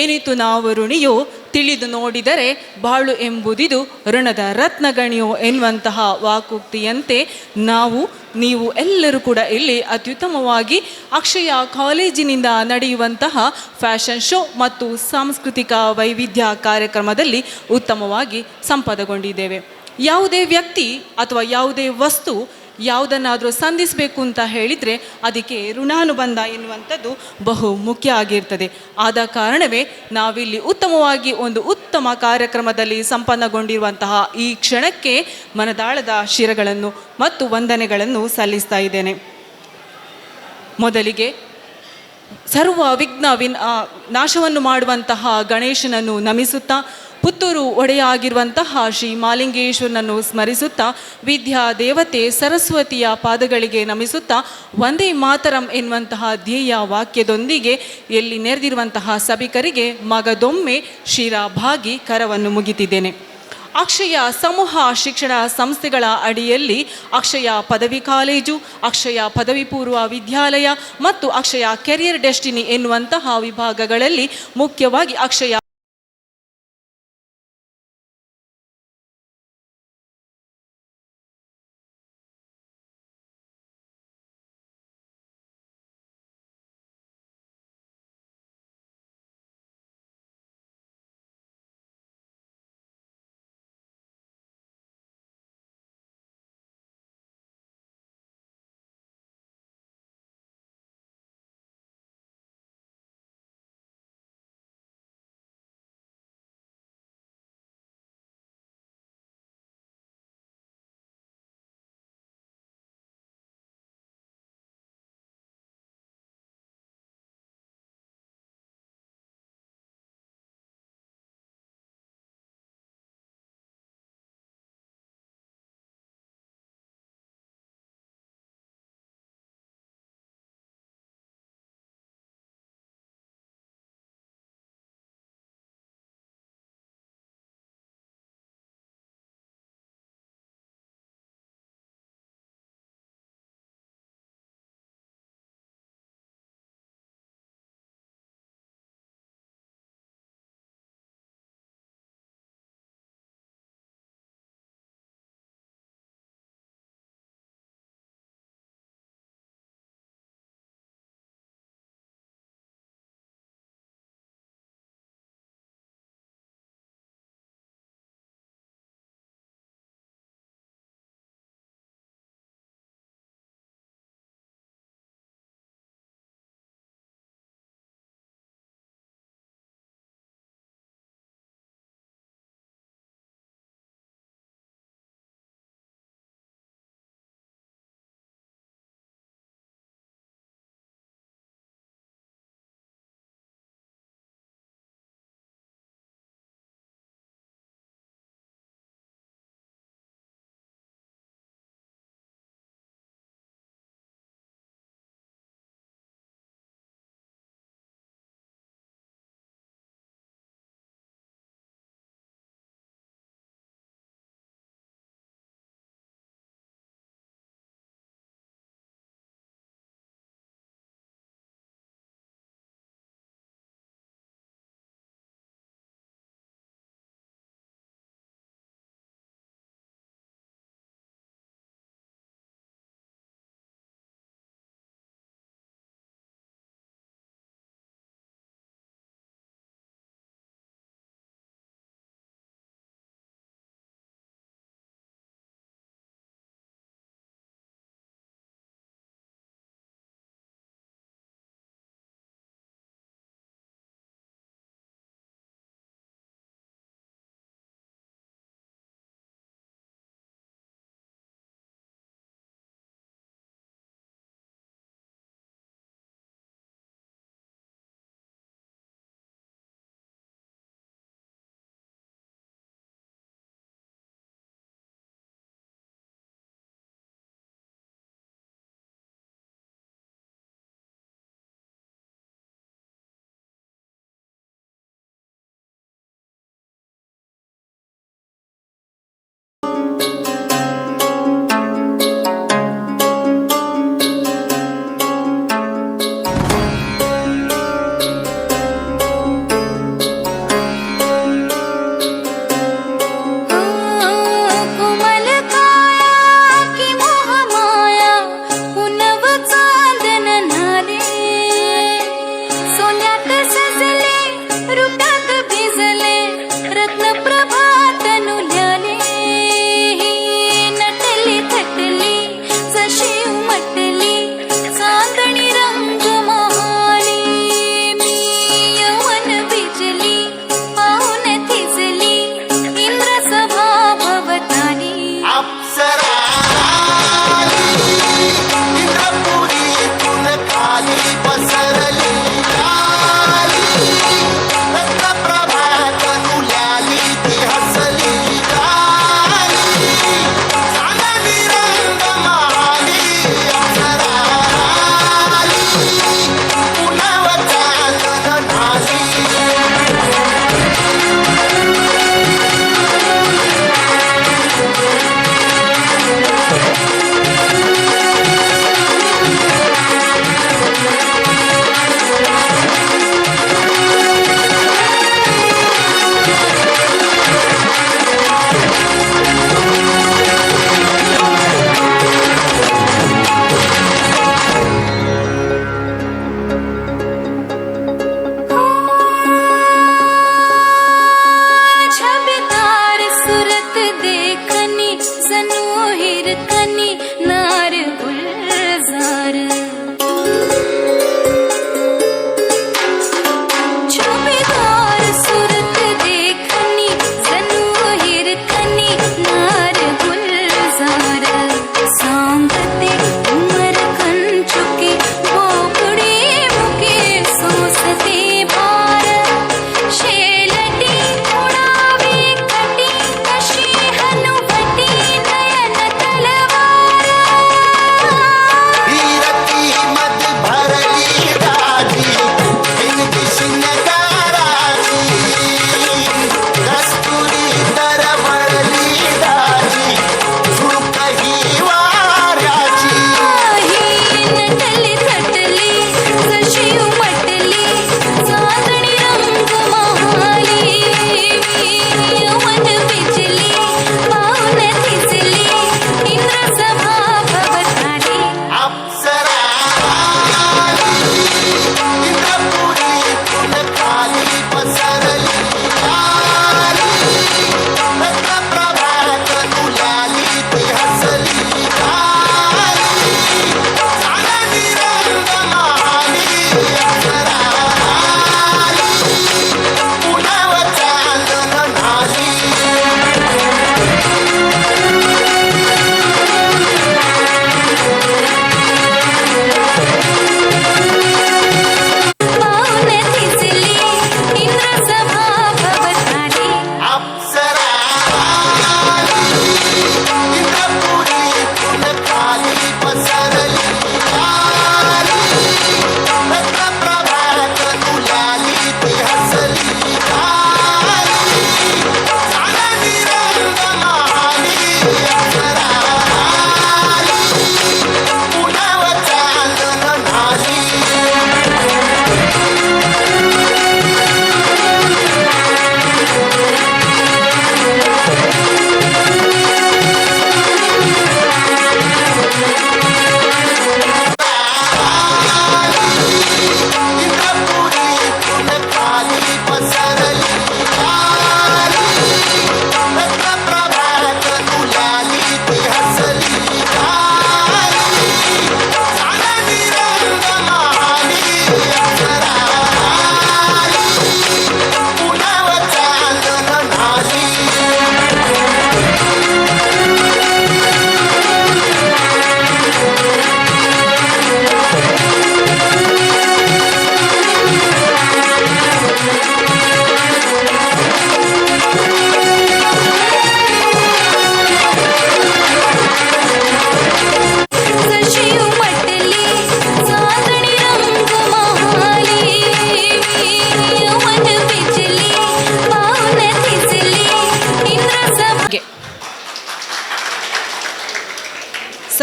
ಎನಿತು ನಾವು ಋಣಿಯೋ ತಿಳಿದು ನೋಡಿದರೆ ಬಾಳು ಎಂಬುದಿದು ಋಣದ ರತ್ನಗಣಿಯೋ ಎನ್ನುವಂತಹ ವಾಕುಕ್ತಿಯಂತೆ ನೀವು ಎಲ್ಲರೂ ಕೂಡ ಇಲ್ಲಿ ಅತ್ಯುತ್ತಮವಾಗಿ ಅಕ್ಷಯ ಕಾಲೇಜಿನಿಂದ ನಡೆಯುವಂತಹ ಫ್ಯಾಷನ್ ಶೋ ಮತ್ತು ಸಾಂಸ್ಕೃತಿಕ ವೈವಿಧ್ಯ ಕಾರ್ಯಕ್ರಮದಲ್ಲಿ ಉತ್ತಮವಾಗಿ ಸಂಪದಗೊಂಡಿದ್ದೇವೆ. ಯಾವುದೇ ವ್ಯಕ್ತಿ ಅಥವಾ ಯಾವುದೇ ವಸ್ತು ಯಾವುದನ್ನಾದರೂ ಸಂಧಿಸಬೇಕು ಅಂತ ಹೇಳಿದರೆ ಅದಕ್ಕೆ ಋಣಾನುಬಂಧ ಎನ್ನುವಂಥದ್ದು ಬಹು ಮುಖ್ಯ ಆಗಿರ್ತದೆ. ಆದ ಕಾರಣವೇ ನಾವಿಲ್ಲಿ ಉತ್ತಮವಾಗಿ ಒಂದು ಉತ್ತಮ ಕಾರ್ಯಕ್ರಮದಲ್ಲಿ ಸಂಪನ್ನಗೊಂಡಿರುವಂತಹ ಈ ಕ್ಷಣಕ್ಕೆ ಮನದಾಳದ ಶಿರಗಳನ್ನು ಮತ್ತು ವಂದನೆಗಳನ್ನು ಸಲ್ಲಿಸ್ತಾ ಇದ್ದೇನೆ. ಮೊದಲಿಗೆ ಸರ್ವ ನಾಶವನ್ನು ಮಾಡುವಂತಹ ಗಣೇಶನನ್ನು ನಮಿಸುತ್ತಾ, ಪುತ್ತೂರು ಒಡೆಯಾಗಿರುವಂತಹ ಶ್ರೀ ಮಾಲಿಂಗೇಶ್ವರನನ್ನು ಸ್ಮರಿಸುತ್ತಾ, ವಿದ್ಯಾ ದೇವತೆ ಸರಸ್ವತಿಯ ಪಾದಗಳಿಗೆ ನಮಿಸುತ್ತಾ, ವಂದೇ ಮಾತರಂ ಎನ್ನುವಂತಹ ಧ್ಯೇಯ ವಾಕ್ಯದೊಂದಿಗೆ ಎಲ್ಲಿ ನೆರೆದಿರುವಂತಹ ಸಭಿಕರಿಗೆ ಮಗದೊಮ್ಮೆ ಶಿರಭಾಗಿ ಕರವನ್ನು ಮುಗಿತಿದ್ದೇನೆ. ಅಕ್ಷಯ ಸಮೂಹ ಶಿಕ್ಷಣ ಸಂಸ್ಥೆಗಳ ಅಡಿಯಲ್ಲಿ ಅಕ್ಷಯ ಪದವಿ ಕಾಲೇಜು, ಅಕ್ಷಯ ಪದವಿ ಪೂರ್ವ ವಿದ್ಯಾಲಯ ಮತ್ತು ಅಕ್ಷಯ ಕೆರಿಯರ್ ಡೆಸ್ಟಿನಿ ಎನ್ನುವಂತಹ ವಿಭಾಗಗಳಲ್ಲಿ ಮುಖ್ಯವಾಗಿ ಅಕ್ಷಯ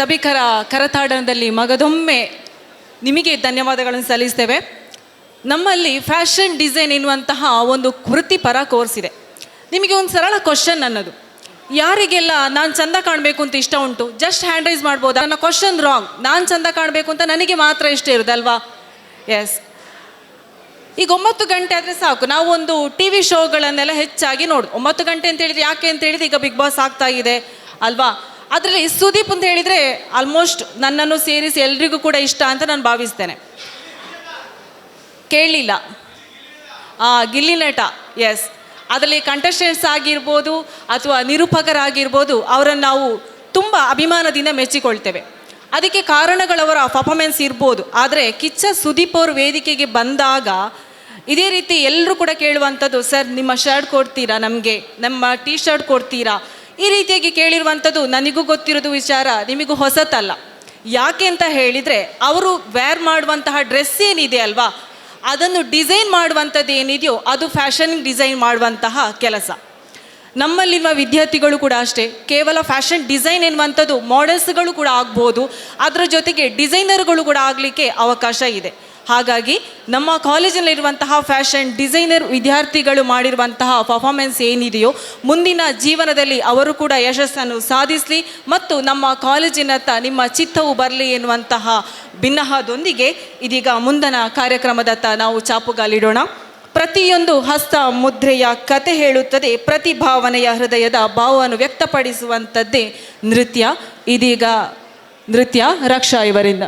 ಸಭಿಕರ ಕರತಾಡನದಲ್ಲಿ ಮಗದೊಮ್ಮೆ ನಿಮಗೆ ಧನ್ಯವಾದಗಳನ್ನು ಸಲ್ಲಿಸ್ತೇವೆ. ನಮ್ಮಲ್ಲಿ ಫ್ಯಾಷನ್ ಡಿಸೈನ್ ಎನ್ನುವಂತಹ ಒಂದು ವೃತ್ತಿಪರ ಕೋರ್ಸ್ ಇದೆ. ನಿಮಗೆ ಒಂದು ಸರಳ ಕ್ವಶನ್ ಅನ್ನೋದು, ಯಾರಿಗೆಲ್ಲ ನಾನು ಚಂದ ಕಾಣಬೇಕು ಅಂತ ಇಷ್ಟ ಉಂಟು, ಜಸ್ಟ್ ಹ್ಯಾಂಡ್ ರೈಸ್ ಮಾಡ್ಬೋದು. ನನ್ನ ಕ್ವಶನ್ ರಾಂಗ್. ನಾನು ಚಂದ ಕಾಣಬೇಕು ಅಂತ ನನಗೆ ಮಾತ್ರ ಇಷ್ಟ ಇರೋದಲ್ವಾ? ಎಸ್. ಈಗ 9 ಗಂಟೆ ಆದರೆ ಸಾಕು, ನಾವು ಒಂದು ಟಿ ವಿ ಶೋಗಳನ್ನೆಲ್ಲ ಹೆಚ್ಚಾಗಿ ನೋಡು. 9 ಗಂಟೆ ಅಂತ ಹೇಳಿದ್ರೆ ಯಾಕೆ ಅಂತ ಹೇಳಿದ್ರೆ ಈಗ ಬಿಗ್ ಬಾಸ್ ಆಗ್ತಾ ಇದೆ ಅಲ್ವಾ? ಅದರಲ್ಲಿ ಸುದೀಪ್ ಅಂತ ಹೇಳಿದರೆ ಆಲ್ಮೋಸ್ಟ್ ನನ್ನನ್ನು ಸೇರಿಸಿ ಎಲ್ರಿಗೂ ಕೂಡ ಇಷ್ಟ ಅಂತ ನಾನು ಭಾವಿಸ್ತೇನೆ. ಕೇಳಲಿಲ್ಲ, ಗಿಲ್ಲಿ ನಟ. ಎಸ್, ಅದರಲ್ಲಿ ಕಂಟೆಸ್ಟೆಂಟ್ಸ್ ಆಗಿರ್ಬೋದು ಅಥವಾ ನಿರೂಪಕರಾಗಿರ್ಬೋದು, ಅವರನ್ನು ನಾವು ತುಂಬ ಅಭಿಮಾನದಿಂದ ಮೆಚ್ಚಿಕೊಳ್ತೇವೆ. ಅದಕ್ಕೆ ಕಾರಣಗಳವರ ಪರ್ಫಾರ್ಮೆನ್ಸ್ ಇರ್ಬೋದು. ಆದರೆ ಕಿಚ್ಚ ಸುದೀಪ್ ಅವರು ವೇದಿಕೆಗೆ ಬಂದಾಗ ಇದೇ ರೀತಿ ಎಲ್ಲರೂ ಕೂಡ ಕೇಳುವಂಥದ್ದು, ಸರ್ ನಿಮ್ಮ ಶರ್ಟ್ ಕೊಡ್ತೀರಾ, ನಮಗೆ ನಮ್ಮ ಟೀ ಶರ್ಟ್ ಕೊಡ್ತೀರಾ, ಈ ರೀತಿಯಾಗಿ ಕೇಳಿರುವಂಥದ್ದು ನನಗೂ ಗೊತ್ತಿರೋದು ವಿಚಾರ, ನಿಮಗೂ ಹೊಸತಲ್ಲ. ಯಾಕೆ ಅಂತ ಹೇಳಿದರೆ ಅವರು ವೇರ್ ಮಾಡುವಂತಹ ಡ್ರೆಸ್ ಏನಿದೆ ಅಲ್ವಾ, ಅದನ್ನು ಡಿಸೈನ್ ಮಾಡುವಂಥದ್ದು ಏನಿದೆಯೋ ಅದು ಫ್ಯಾಷನ್ ಡಿಸೈನ್ ಮಾಡುವಂತಹ ಕೆಲಸ. ನಮ್ಮಲ್ಲಿರುವ ವಿದ್ಯಾರ್ಥಿಗಳು ಕೂಡ ಅಷ್ಟೇ, ಕೇವಲ ಫ್ಯಾಷನ್ ಡಿಸೈನ್ ಎನ್ನುವಂಥದ್ದು ಮಾಡೆಲ್ಸ್ಗಳು ಕೂಡ ಆಗ್ಬೋದು, ಅದರ ಜೊತೆಗೆ ಡಿಸೈನರ್ಗಳು ಕೂಡ ಆಗಲಿಕ್ಕೆ ಅವಕಾಶ ಇದೆ. ಹಾಗಾಗಿ ನಮ್ಮ ಕಾಲೇಜಲ್ಲಿರುವಂತಹ ಫ್ಯಾಷನ್ ಡಿಸೈನರ್ ವಿದ್ಯಾರ್ಥಿಗಳು ಮಾಡಿರುವಂತಹ ಪರ್ಫಾರ್ಮೆನ್ಸ್ ಏನಿದೆಯೋ ಮುಂದಿನ ಜೀವನದಲ್ಲಿ ಅವರು ಕೂಡ ಯಶಸ್ಸನ್ನು ಸಾಧಿಸಲಿ ಮತ್ತು ನಮ್ಮ ಕಾಲೇಜಿನತ್ತ ನಿಮ್ಮ ಚಿತ್ತವು ಬರಲಿ ಎನ್ನುವಂತಹ ಭಿನ್ನಹದೊಂದಿಗೆ ಇದೀಗ ಮುಂದಿನ ಕಾರ್ಯಕ್ರಮದತ್ತ ನಾವು ಚಾಪುಗಾಲಿಡೋಣ. ಪ್ರತಿಯೊಂದು ಹಸ್ತ ಮುದ್ರೆಯ ಕತೆ ಹೇಳುತ್ತದೆ, ಪ್ರತಿ ಭಾವನೆಯ ಹೃದಯದ ಭಾವವನ್ನು ವ್ಯಕ್ತಪಡಿಸುವಂಥದ್ದೇ ನೃತ್ಯ. ಇದೀಗ ನೃತ್ಯ ರಕ್ಷಾ ಇವರಿಂದ.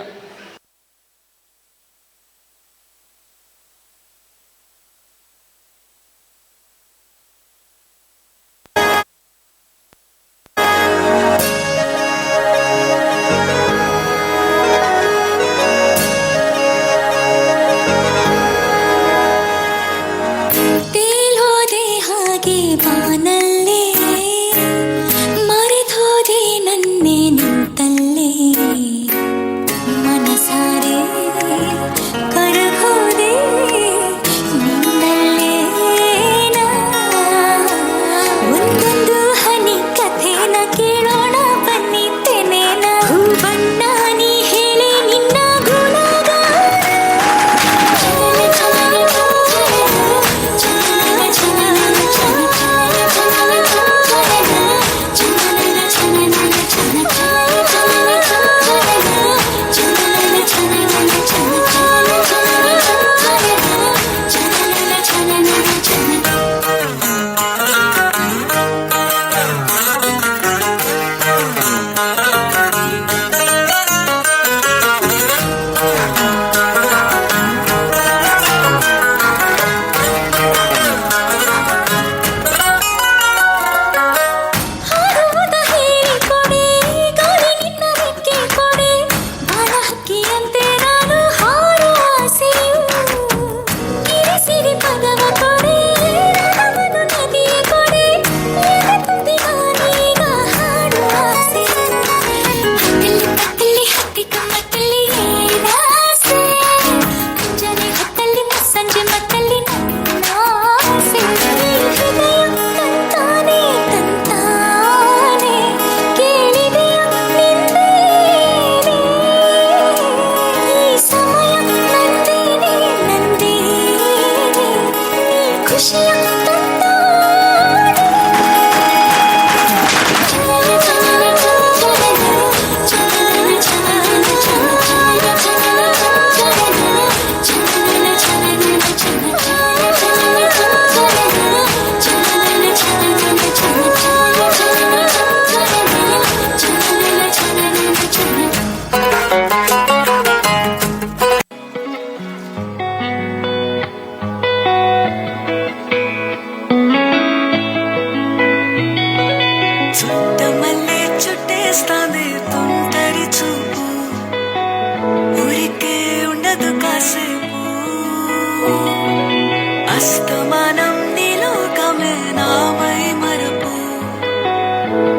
అస్తమానం నీలోకమే నామై మరపు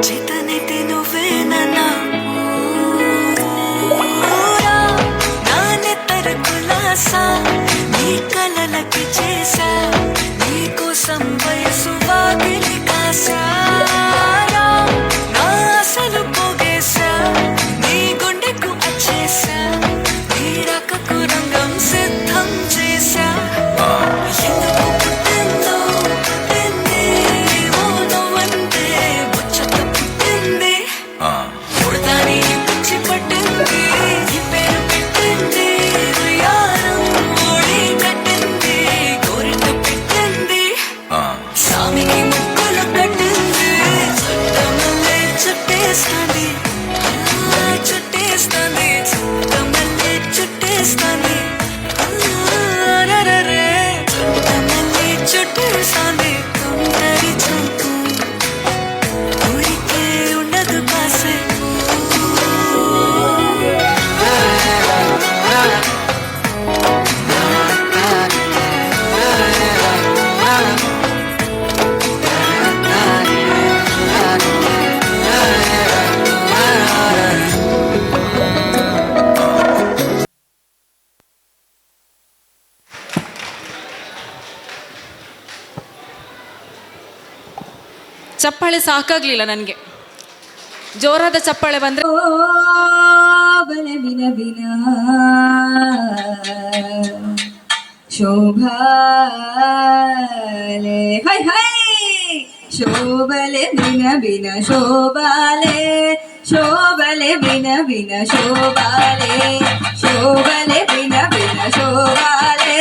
చితనితి నువ్వేనన్నా నానెత్తర కులాసా నీ కలలకి చేసా నీకోసం వయసు వాకిలి కాసా నా అసలు పోగేసా నీ ಚಪ್ಪಾಳೆ ಸಾಕಾಗಲಿಲ್ಲ ನನಗೆ. ಜೋರಾದ ಚಪ್ಪಾಳೆ ಬಂದರೆ ಬಲೆ ಬಿನ ಬಿನ ಶೋಭಾಲೆ ಹೈ ಹೈ ಶೋಭಲೆ ಬಿನ ಬಿನ ಶೋಭಾಲೆ ಶೋಭಲೆ ಬಿನ ಬಿನ ಶೋಭಾಲೆ ಶೋಭಲೆ ಬಿನ ಬಿನ ಶೋಭಾಲೆ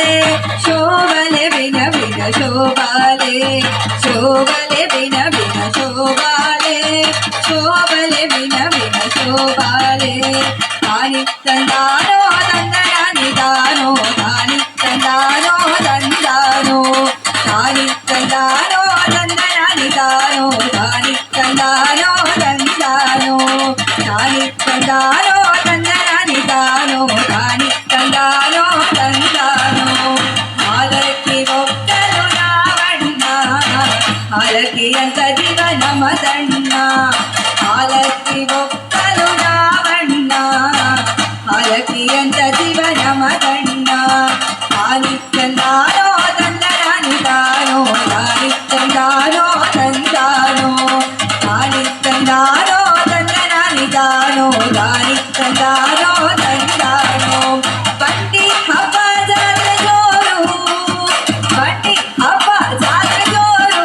ಶೋಭಲೆ ಬಿನ ಬಿನ ಶೋಭಾಲೆ ಶೋಭಲೆ ಬಿನ ಬಿನ ಶೋಭಾಲೆ ಶೋಭಲೆ ಬಿನ ಬಿನ ಶೋಭಾಲೆ ತಾನಿ ತಂದಾನೋ ತಂದನಾನಿ ತಾನೋ ತಾನಿ ತಂದಾನೋ ತಂದಾನೋ ತಾನಿ ತಂದಾನೋ ತಂದನಾನಿ ತಾನೋ ತಾನಿ ತಂದಾನೋ ತಂದಾನೋ ತಾನಿ ತಂದಾನೋ ತಂದನಾನಿ ತಾನೋ ತಾನಿ ತಂದಾನೋ ತಂದಾನೋ ಹಾಲಕ್ಕಿ ಒಕ್ಕಲು ನಾವಣ್ಣ ಹಾಲಕ್ಕಿ ಅಂತ ಜೀವನ ಮದಣ್ಣ ಹಾಲಕ್ಕಿ ಒಕ್ಕಲು ನಾವಣ್ಣ ಹಾಲಕ್ಕಿ ಅಂತ ಜೀವನ ಮದಣ್ಣ ತಾನಿ ತಂದಾನೋ ತಂದನಾನಿ ತಾನೋ ತಾನಿ ತಂದಾನೋ ತಂದಾನೋ ತಾನಿ ತಂದಾನೋ ತಂದನಾನಿ ತಾನೋ ತಾನಿ ತಂದಾನೋ ತಂದಾನೋ ಬಂಡಿ ಹಬ್ಬ ಜಾತ್ರೆ ಜೋರು ಬಂಡಿ ಹಬ್ಬ ಜಾತ್ರೆ ಜೋರು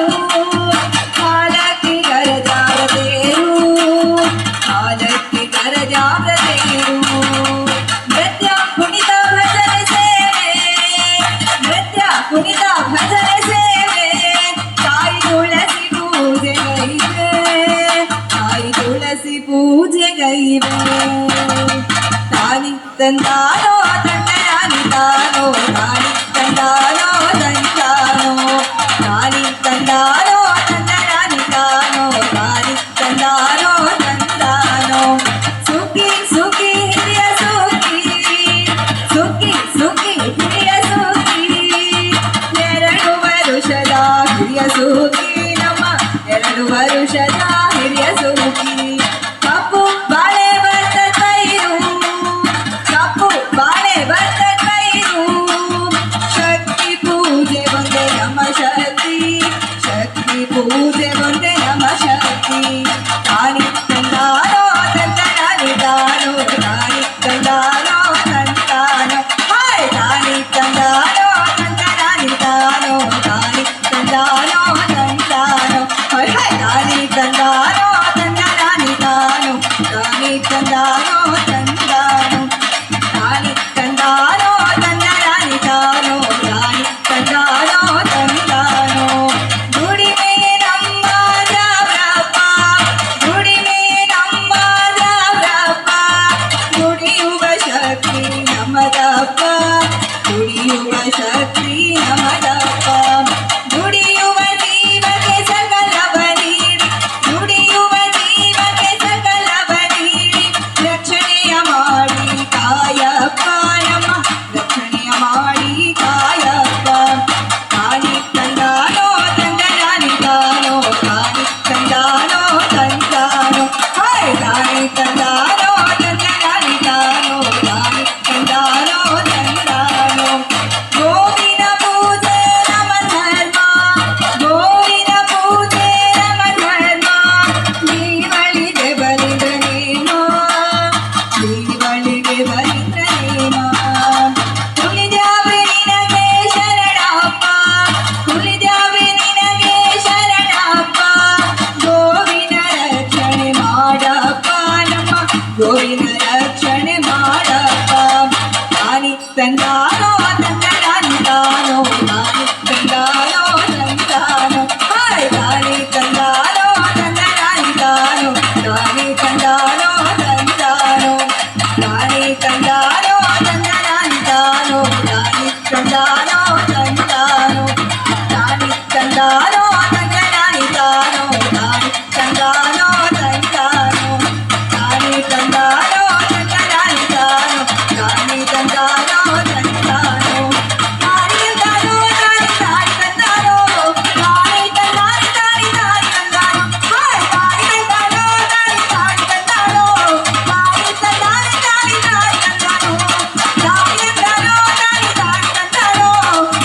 ಹಾಲಕ್ಕಿ ಕರಜಾರ ತೇರು ಹಾಲಕ್ಕಿ ಕರಜಾರ ತೇರು ನೃತ್ಯ ಕುಣಿತ ಭಜನೆ ಸೇವೆ ನೃತ್ಯ ಕುಣಿತ ಭಜನೆ ಸೇವೆ ತಾಯಿ ತುಳಸಿ ಪೂಜೆಗೈವೆ ತಾಯಿ ತುಳಸಿ ಪೂಜೆಗೈವೆ ತಾನಿ ತಂದಾನೋ ತಂದನಾನಿ ತಾನೋ ತಾನಿ ತಂದಾನೋ ತಂದಾನೋ ತಾನಿ ತಂದಾನೋ ತಂದನಾನಿ ತಾನೋ ತಾನಿ ತಂದಾನೋ ತಂದಾನೋ ಸುಖಿ ಸುಖಿ ಹಿರಿಯ ಸುಖಿ ಸುಖಿ ಸುಖಿ ಹಿರಿಯ ಸುಖಿ 2 ವರುಷದ ಹಿರಿಯ ಸುಖಿ ನಮ್ಮ 2 ವರುಷದ ಹಿರಿಯ ಸುಖಿ ಕಪ್ಪು ಬಾಳೆ ಬರ್ತ ತೈರು ಕಪ್ಪು ಬಾಳೆ ಬರ್ತ ತೈರು ಶಕ್ತಿ ಪೂಜೆ ಒಂದೇ ನಮ್ಮ ಶಕ್ತಿ ಶಕ್ತಿ ಪೂಜೆ ಒಂದೇ ನಮ್ಮ ಶಕ್ತಿ ತಾನಿ ತಂದಾನೋ ತಂದನಾನಿ ತಾನೋ ತಾನಿ ತಂದಾನೋ ತಂದಾನೋ ಹಾಯ್ ತಾನಿ ತಂದಾನೋ ತಂದನಾನಿ ತಾನೋ ತಾನಿ ತಂದಾನೋ ತಂದಾನೋ ಹಾಯ್ ಹಾಯ್ ತಾನಿ ತಂದಾನೋ ತಂದನಾನಿ ತಾನೋ ತಾನಿ ತಂದಾನೋ ತಂದಾನೋ ತಾನಿ ತಂದಾನೋ ತಂದನಾನಿ ತಾನೋ ತಾನಿ ತಂದಾನೋ ತಂದಾನೋ ದುಡಿಮೆ ನಮ್ಮ ದ್ರಾವ್ರಪ್ಪ ದುಡಿಮೆ ನಮ್ಮ ದ್ರಾವ್ರಪ್ಪ ದುಡಿಯುವ ಶಕ್ತಿ ನಮ್ಮದಪ್ಪ ದುಡಿಯುವ ಶಕ್ತಿ ನಮ್ಮದಪ್ಪ ದುಡಿಯುವ ಜೀವಕ್ಕೆ ಸಕಲವ ನೀಡಿ ದುಡಿಯುವ ಜೀವಕ್ಕೆ ಸಕಲವ ನೀಡಿ ರಕ್ಷಣೆಯ ಮಾಡಿ ಕಾಯಪ್ಪ ನಮ್ಮ ರಕ್ಷಣೆಯ ಮಾಡಿ ಕಾಯಪ್ಪ ತಾನಿ ತಂದಾನೋ ತಂದನಾನಿ ತಾನೋ ತಾನಿ ತಂದಾನೋ ತಂದಾನೋ ಹಾಯ್ ತಾನಿ ತಂದಾನೋ ತಂದನಾನಿ ತಾನೋ ತಾನಿ ತಂದಾನೋ ತಂದಾನೋ ಗೋವಿನ ಪೂಜೆ ನಮ್ಮ ಧರ್ಮ ಗೋವಿನ ಪೂಜೆ ನಮ್ಮ ಧರ್ಮ ಜೀವಳಿಗೆ ಬಲಿದ ನೇಮ ಜೀವಳಿಗೆ ಬಲಿದ ನೇಮ ತುಳಿದ್ಯಾವೆ ನಿನಗೆ ಶರಣಪ್ಪ ತುಳಿದ್ಯಾವೆ ನಿನಗೆ ಶರಣಪ್ಪ ಗೋವಿನ ರಕ್ಷಣೆ ಮಾಡಪ್ಪ ನಮ್ಮ ಗೋವಿನ ರಕ್ಷಣೆ ಮಾಡಪ್ಪ ತಾನಿ ತಂದಾನೋ ತಂದನಾನಿ ತಾನೋ ತಾನಿ ತಂದಾನೋ ತಂದಾನೋ ಹಾಯ್ ತಾನಿ ತಂದಾನೋ ತಂದನಾನಿ ತಾನೋ ತಾನಿ ತಂದಾನೋ ತಂದಾನೋ ತಾನಿ ತಂದಾನೋ ತಂದನಾನಿ ತಾನೋ ತಾನಿ ತಂದಾನೋ ತಂದಾನೋ ತಾನಿ ತಂದಾನೋ ತಂದನಾನಿ ತಾನೋ ತಾನಿ ತಂದಾನೋ ತಂದಾನೋ ತಾನಿ ತಂದಾನೋ ತಂದನಾನಿ ತಾನೋ ತಾನಿ ತಂದಾನೋ ತಂದಾನೋ ತಾನಿ ತಂದಾನೋ ತಾನಿ ತಾನಿ ತಂದಾನೋ ತಾನಿ ತಂದಾನಿ ತಾನಿ ತಾನಿ ತಂದಾನೋ ಹಾಯ್ ತಾನಿ ತಂದಾನೋ ತಾನಿ ತಾನಿ ತಂದಾನೋ ತಾನಿ ತಂದಾನಿ ತಾನಿ ತಾನಿ ತಂದಾನೋ ತಾನಿ ತಂದಾನೋ ತಾನಿ ತಾನಿ ತಂದಾನೋ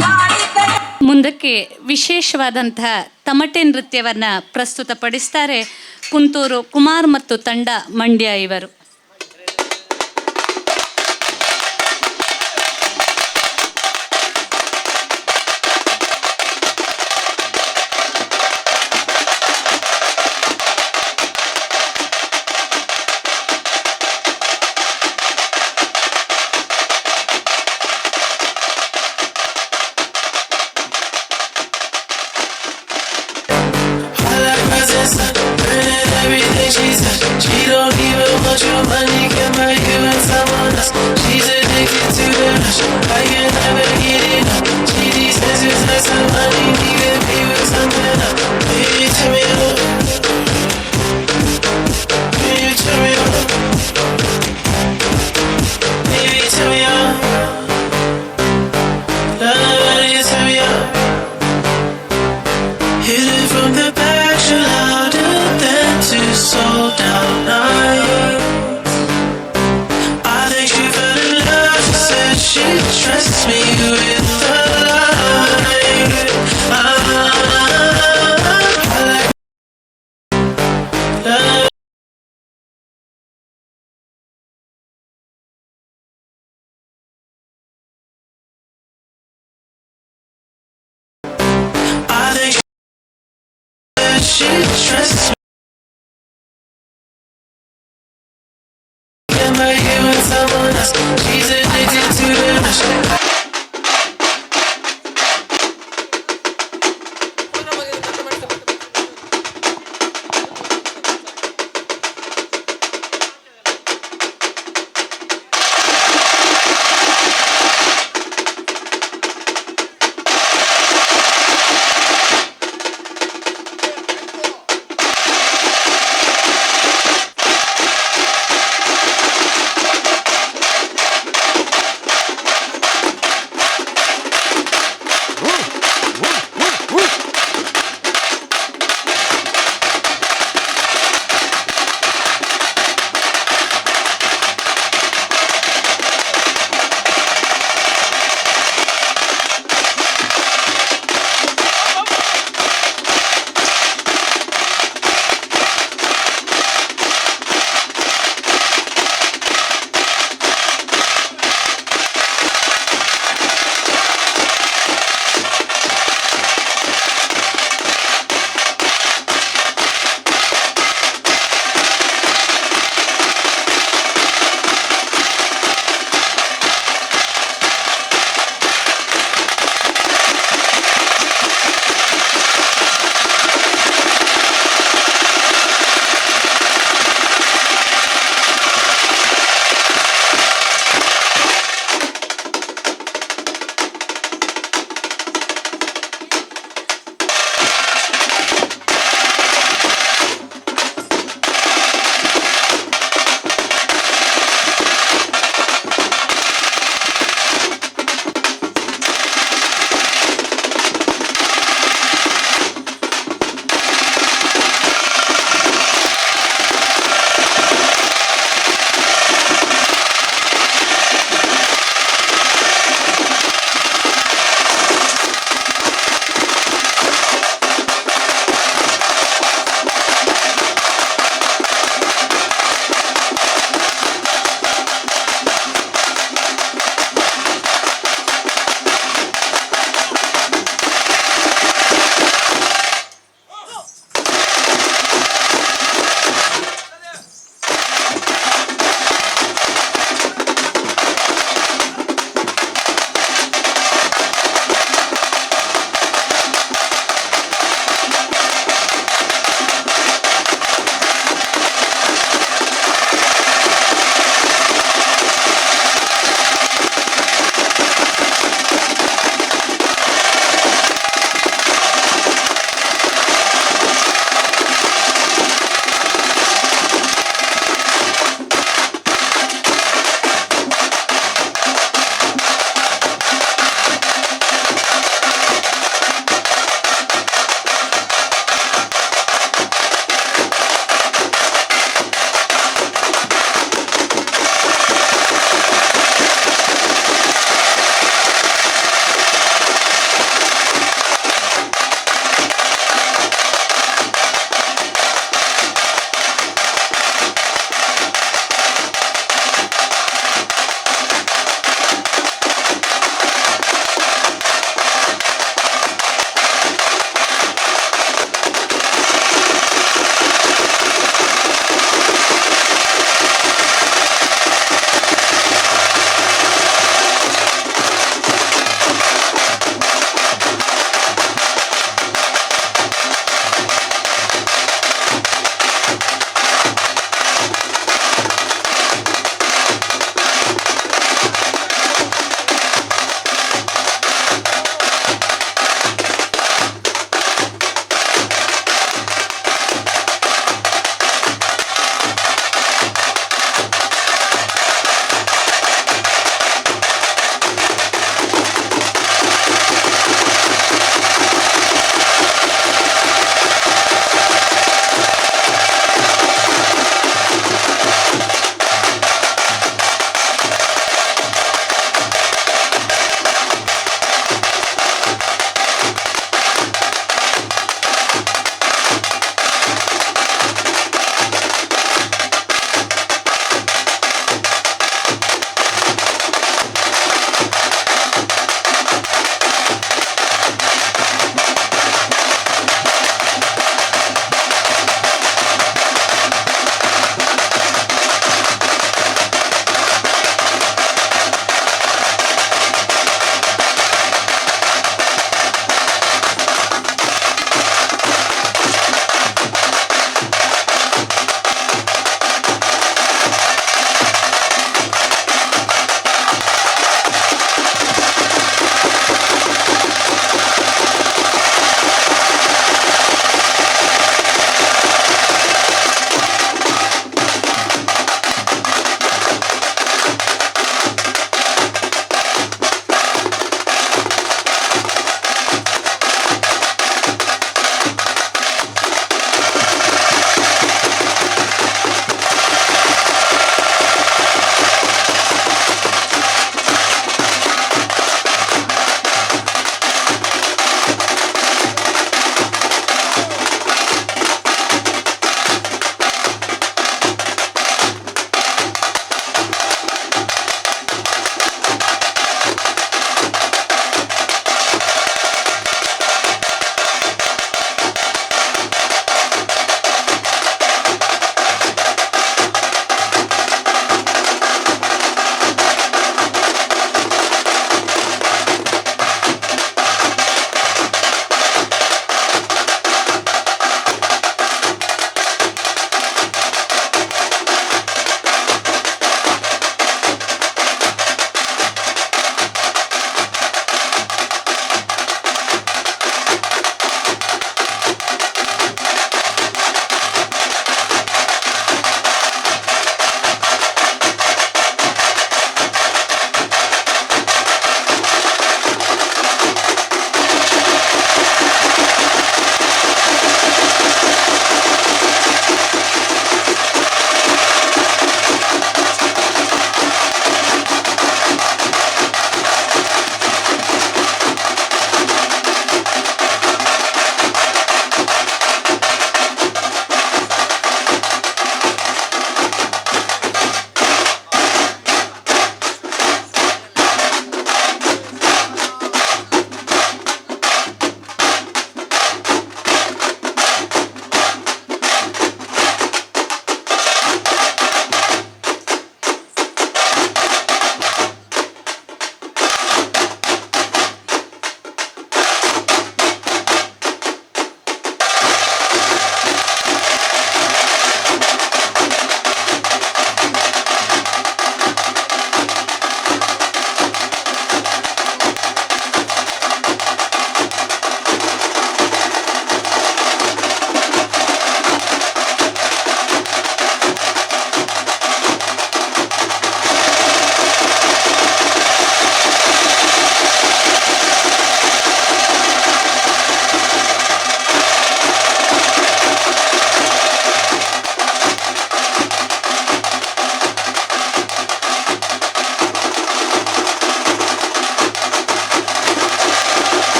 ತಾನಿ ತಂದ ಮುಂದಕ್ಕೆ ವಿಶೇಷವಾದಂತಹ ತಮಟೆ ನೃತ್ಯವನ್ನು ಪ್ರಸ್ತುತಪಡಿಸ್ತಾರೆ ಪುಂತೂರು ಕುಮಾರ್ ಮತ್ತು ತಂಡ ಮಂಡ್ಯ ಇವರು. Everything she said, she don't even want your money, can buy you and someone else. She's addicted to the rush, I can never get enough. She says it's like some money, need to be with something else. Baby, tell me how. Baby, tell me how. Baby, tell me how. Baby, tell me how. Hit it from the back, you're louder than two sold down nights. I think she fell in love. She said she trusts me with the light. I like love. I think she trusts me. Am I here with someone else? She's addicted to the rush.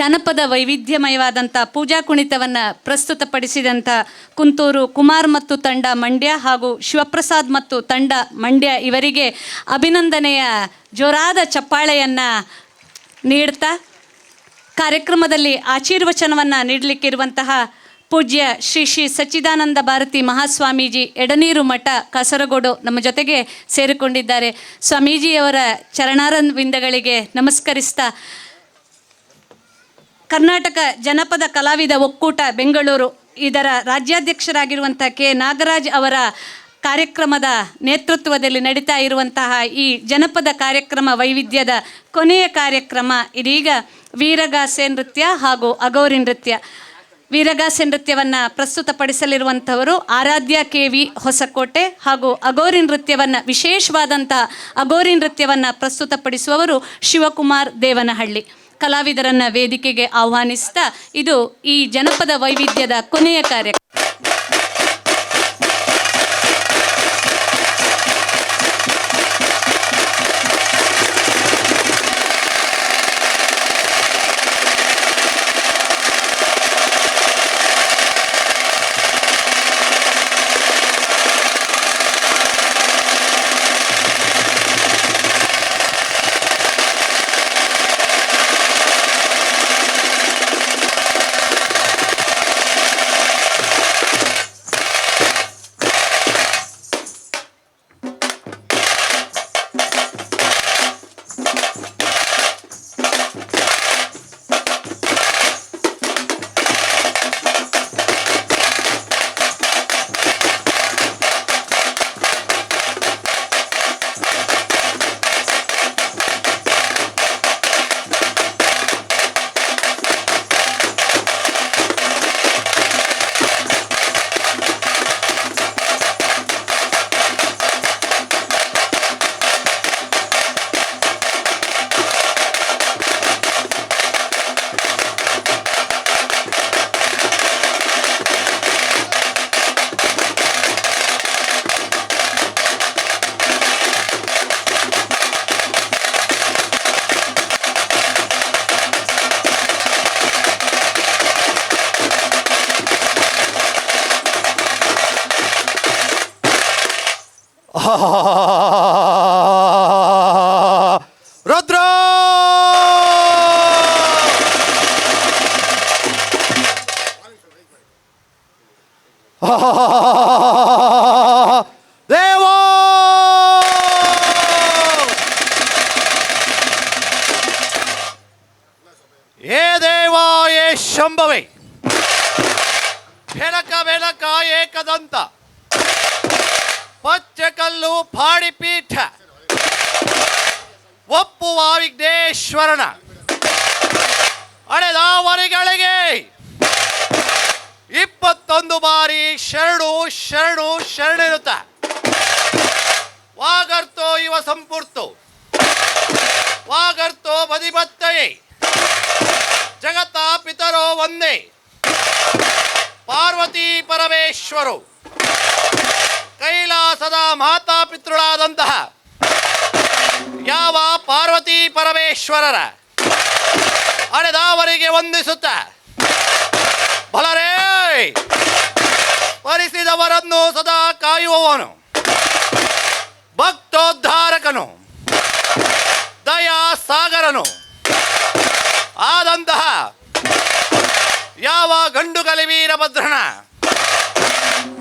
ಜಾನಪದ ವೈವಿಧ್ಯಮಯವಾದಂಥ ಪೂಜಾ ಕುಣಿತವನ್ನು ಪ್ರಸ್ತುತಪಡಿಸಿದಂಥ ಕುಂತೂರು ಕುಮಾರ್ ಮತ್ತು ತಂಡ ಮಂಡ್ಯ ಹಾಗೂ ಶಿವಪ್ರಸಾದ್ ಮತ್ತು ತಂಡ ಮಂಡ್ಯ ಇವರಿಗೆ ಅಭಿನಂದನೆಯ ಜೋರಾದ ಚಪ್ಪಾಳೆಯನ್ನು ನೀಡ್ತಾ ಕಾರ್ಯಕ್ರಮದಲ್ಲಿ ಆಶೀರ್ವಚನವನ್ನು ನೀಡಲಿಕ್ಕಿರುವಂತಹ ಪೂಜ್ಯ ಶ್ರೀ ಶ್ರೀ ಸಚ್ಚಿದಾನಂದ ಭಾರತಿ ಮಹಾಸ್ವಾಮೀಜಿ ಎಡನೀರು ಮಠ ಕಾಸರಗೋಡು ನಮ್ಮ ಜೊತೆಗೆ ಸೇರಿಕೊಂಡಿದ್ದಾರೆ. ಸ್ವಾಮೀಜಿಯವರ ಚರಣಾರವಿಂದಗಳಿಗೆ ನಮಸ್ಕರಿಸ್ತಾ ಕರ್ನಾಟಕ ಜನಪದ ಕಲಾವಿದ ಒಕ್ಕೂಟ ಬೆಂಗಳೂರು ಇದರ ರಾಜ್ಯಾಧ್ಯಕ್ಷರಾಗಿರುವಂಥ ಕೆ ನಾಗರಾಜ್ ಅವರ ಕಾರ್ಯಕ್ರಮದ ನೇತೃತ್ವದಲ್ಲಿ ನಡೀತಾ ಇರುವಂತಹ ಈ ಜನಪದ ಕಾರ್ಯಕ್ರಮ ವೈವಿಧ್ಯದ ಕೊನೆಯ ಕಾರ್ಯಕ್ರಮ ಇದೀಗ ವೀರಗಾಸೆ ನೃತ್ಯ ಹಾಗೂ ಅಗೋರಿ ನೃತ್ಯ. ವೀರಗಾಸೆ ನೃತ್ಯವನ್ನು ಪ್ರಸ್ತುತಪಡಿಸಲಿರುವಂಥವರು ಆರಾಧ್ಯ KV ಹೊಸಕೋಟೆ ಹಾಗೂ ಅಗೋರಿ ನೃತ್ಯವನ್ನು ವಿಶೇಷವಾದಂಥ ಅಗೋರಿ ನೃತ್ಯವನ್ನು ಪ್ರಸ್ತುತಪಡಿಸುವವರು ಶಿವಕುಮಾರ್ ದೇವನಹಳ್ಳಿ. ಕಲಾವಿದರನ್ನು ವೇದಿಕೆಗೆ ಆಹ್ವಾನಿಸ್ತಾ ಇದು ಈ ಜನಪದ ವೈವಿಧ್ಯದ ಕೊನೆಯ ಕಾರ್ಯಕ್ರಮ. ರುದ್ರ ದೇವ ಏ ದೇವ ಏ ಶಂಭವೇ ಬೆಳಕ ಬೆಳಕ ಏಕದಂತ ಪಚ್ಚಕಲ್ಲು ಪಾಡಿಪೀಠ ಒಪ್ಪುವ ವಿಘ್ನೇಶ್ವರನ ಅಡೆದವರಿಗಳಿಗೆ 21 ಬಾರಿ ಶರಣು ಶರಣು ಶರಣಿರುತ್ತ ವಾಗರ್ತೋ ಇವ ಸಂಪೂರ್ತು ವಾಗರ್ತೋ ಬದಿಬತ್ತಯೇ ಜಗತ್ತ ಪಿತರೋ ಒಂದೇ ಪಾರ್ವತಿ ಪರಮೇಶ್ವರು ಕೈಲಾಸದ ಮಾತಾಪಿತೃಳಾದಂತಹ ಯಾವ ಪಾರ್ವತಿ ಪರಮೇಶ್ವರರ ಅಡೆದವರಿಗೆ ವಂದಿಸುತ್ತ ಬಲರೇ ಪರಿಸಿದವರನ್ನು ಸದಾ ಕಾಯುವವನು ಭಕ್ತೋದ್ಧಾರಕನು ದಯಾ ಸಾಗರನು ಆದಂತಹ ಯಾವ ಗಂಡುಗಲಿ ವೀರಭದ್ರನ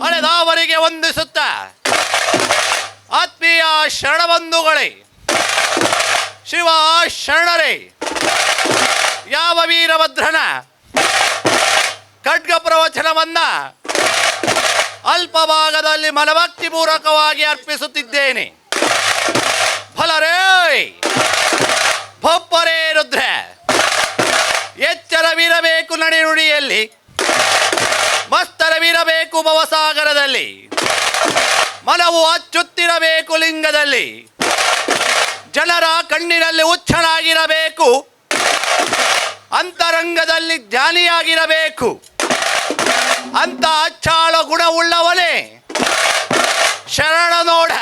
ಅಳೆದವರಿಗೆ ವಂದಿಸುತ್ತ ಆತ್ಮೀಯ ಶರಣಬಂಧುಗಳೇ ಶಿವ ಶರಣರೇ ಯಾವ ವೀರಭದ್ರನ ಖಡ್ಗ ಪ್ರವಚನವನ್ನ ಅಲ್ಪ ಭಾಗದಲ್ಲಿ ಮನಭಕ್ತಿಪೂರ್ವಕವಾಗಿ ಅರ್ಪಿಸುತ್ತಿದ್ದೇನೆ. ಫಲರೇ ಭೊಪ್ಪರೇ ರುದ್ರ ಎಚ್ಚರವಿರಬೇಕು ನಡೆನುಡಿಯಲ್ಲಿ ಮಸ್ತರವಿರಬೇಕು ಭವಸಾಗರದಲ್ಲಿ ಮನವು ಅಚ್ಚುತ್ತಿರಬೇಕು ಲಿಂಗದಲ್ಲಿ ಜನರ ಕಣ್ಣಿನಲ್ಲಿ ಹುಚ್ಚನಾಗಿರಬೇಕು ಅಂತರಂಗದಲ್ಲಿ ಜ್ಞಾನಿಯಾಗಿರಬೇಕು ಅಂತ ಅಚ್ಚಾಳ ಗುಣವುಳ್ಳವನೇ ಶರಣ ನೋಡ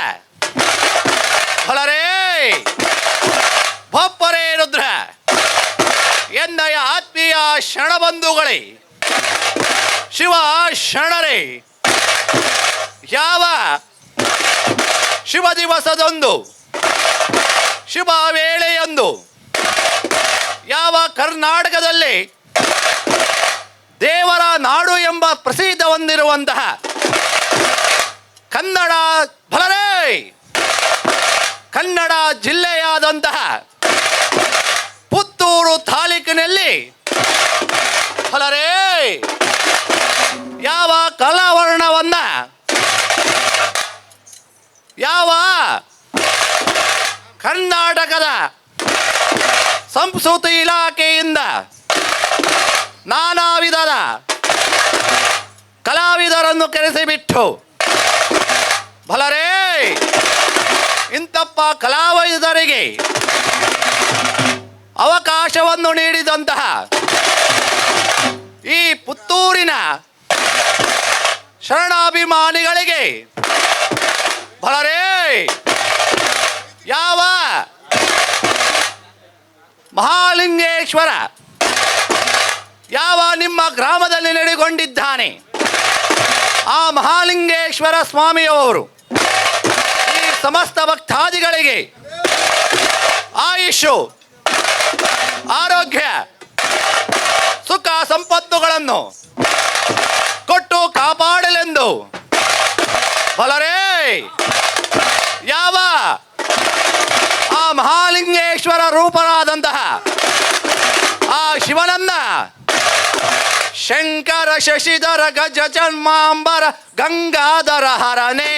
ಫಲರೇ ಭೊಪ್ಪರೇ ರುದ್ರ ಎಂದಯ ಆತ್ಮೀಯ ಶರಣಬಂಧುಗಳೇ, ಶಿವ ಶರಣರೇ, ಯಾವ ಶಿವ ದಿವಸದೊಂದು ಶುಭ ವೇಳೆಯೊಂದು ಯಾವ ಕರ್ನಾಟಕದಲ್ಲಿ ದೇವರ ನಾಡು ಎಂಬ ಪ್ರಸಿದ್ಧ ಹೊಂದಿರುವಂತಹ ಕನ್ನಡ ಭಲರೇ ಕನ್ನಡ ಜಿಲ್ಲೆಯಾದಂತಹ ಪುತ್ತೂರು ತಾಲೂಕಿನಲ್ಲಿ ಭಲರೇ ಯಾವ ಕಲಾವರ್ಣವನ್ನ ಯಾವ ಕರ್ನಾಟಕದ ಸಂಸ್ಕೃತಿ ಇಲಾಖೆಯಿಂದ ನಾನಾ ವಿಧದ ಕಲಾವಿದರನ್ನು ಕರೆಸಿಬಿಟ್ಟು ಭಲರೇ ಇಂತಪ್ಪ ಕಲಾವಿದರಿಗೆ ಅವಕಾಶವನ್ನು ನೀಡಿದಂತಹ ಈ ಪುತ್ತೂರಿನ ಶರಣಾಭಿಮಾನಿಗಳಿಗೆ ಭಲರೇ ಯಾವ ಮಹಾಲಿಂಗೇಶ್ವರ ಯಾವ ನಿಮ್ಮ ಗ್ರಾಮದಲ್ಲಿ ನಡೆಗೊಂಡಿದ್ದಾನೆ ಆ ಮಹಾಲಿಂಗೇಶ್ವರ ಸ್ವಾಮಿಯವರು ಈ ಸಮಸ್ತ ಭಕ್ತಾದಿಗಳಿಗೆ ಆಯುಷು ಆರೋಗ್ಯ ಸುಖ ಸಂಪತ್ತುಗಳನ್ನು ಕೊಟ್ಟು ಕಾಪಾಡಲೆಂದು ಭಲರೇ ಯಾವ ಆ ಮಹಾಲಿಂಗೇಶ್ವರ ರೂಪನಾದಂತಹ ಆ ಶಿವನನ್ನ ಶಂಕರ ಶಶಿಧರ ಗಜ ಜನ್ಮಾಂಬರ ಗಂಗಾಧರ ಹರನೇ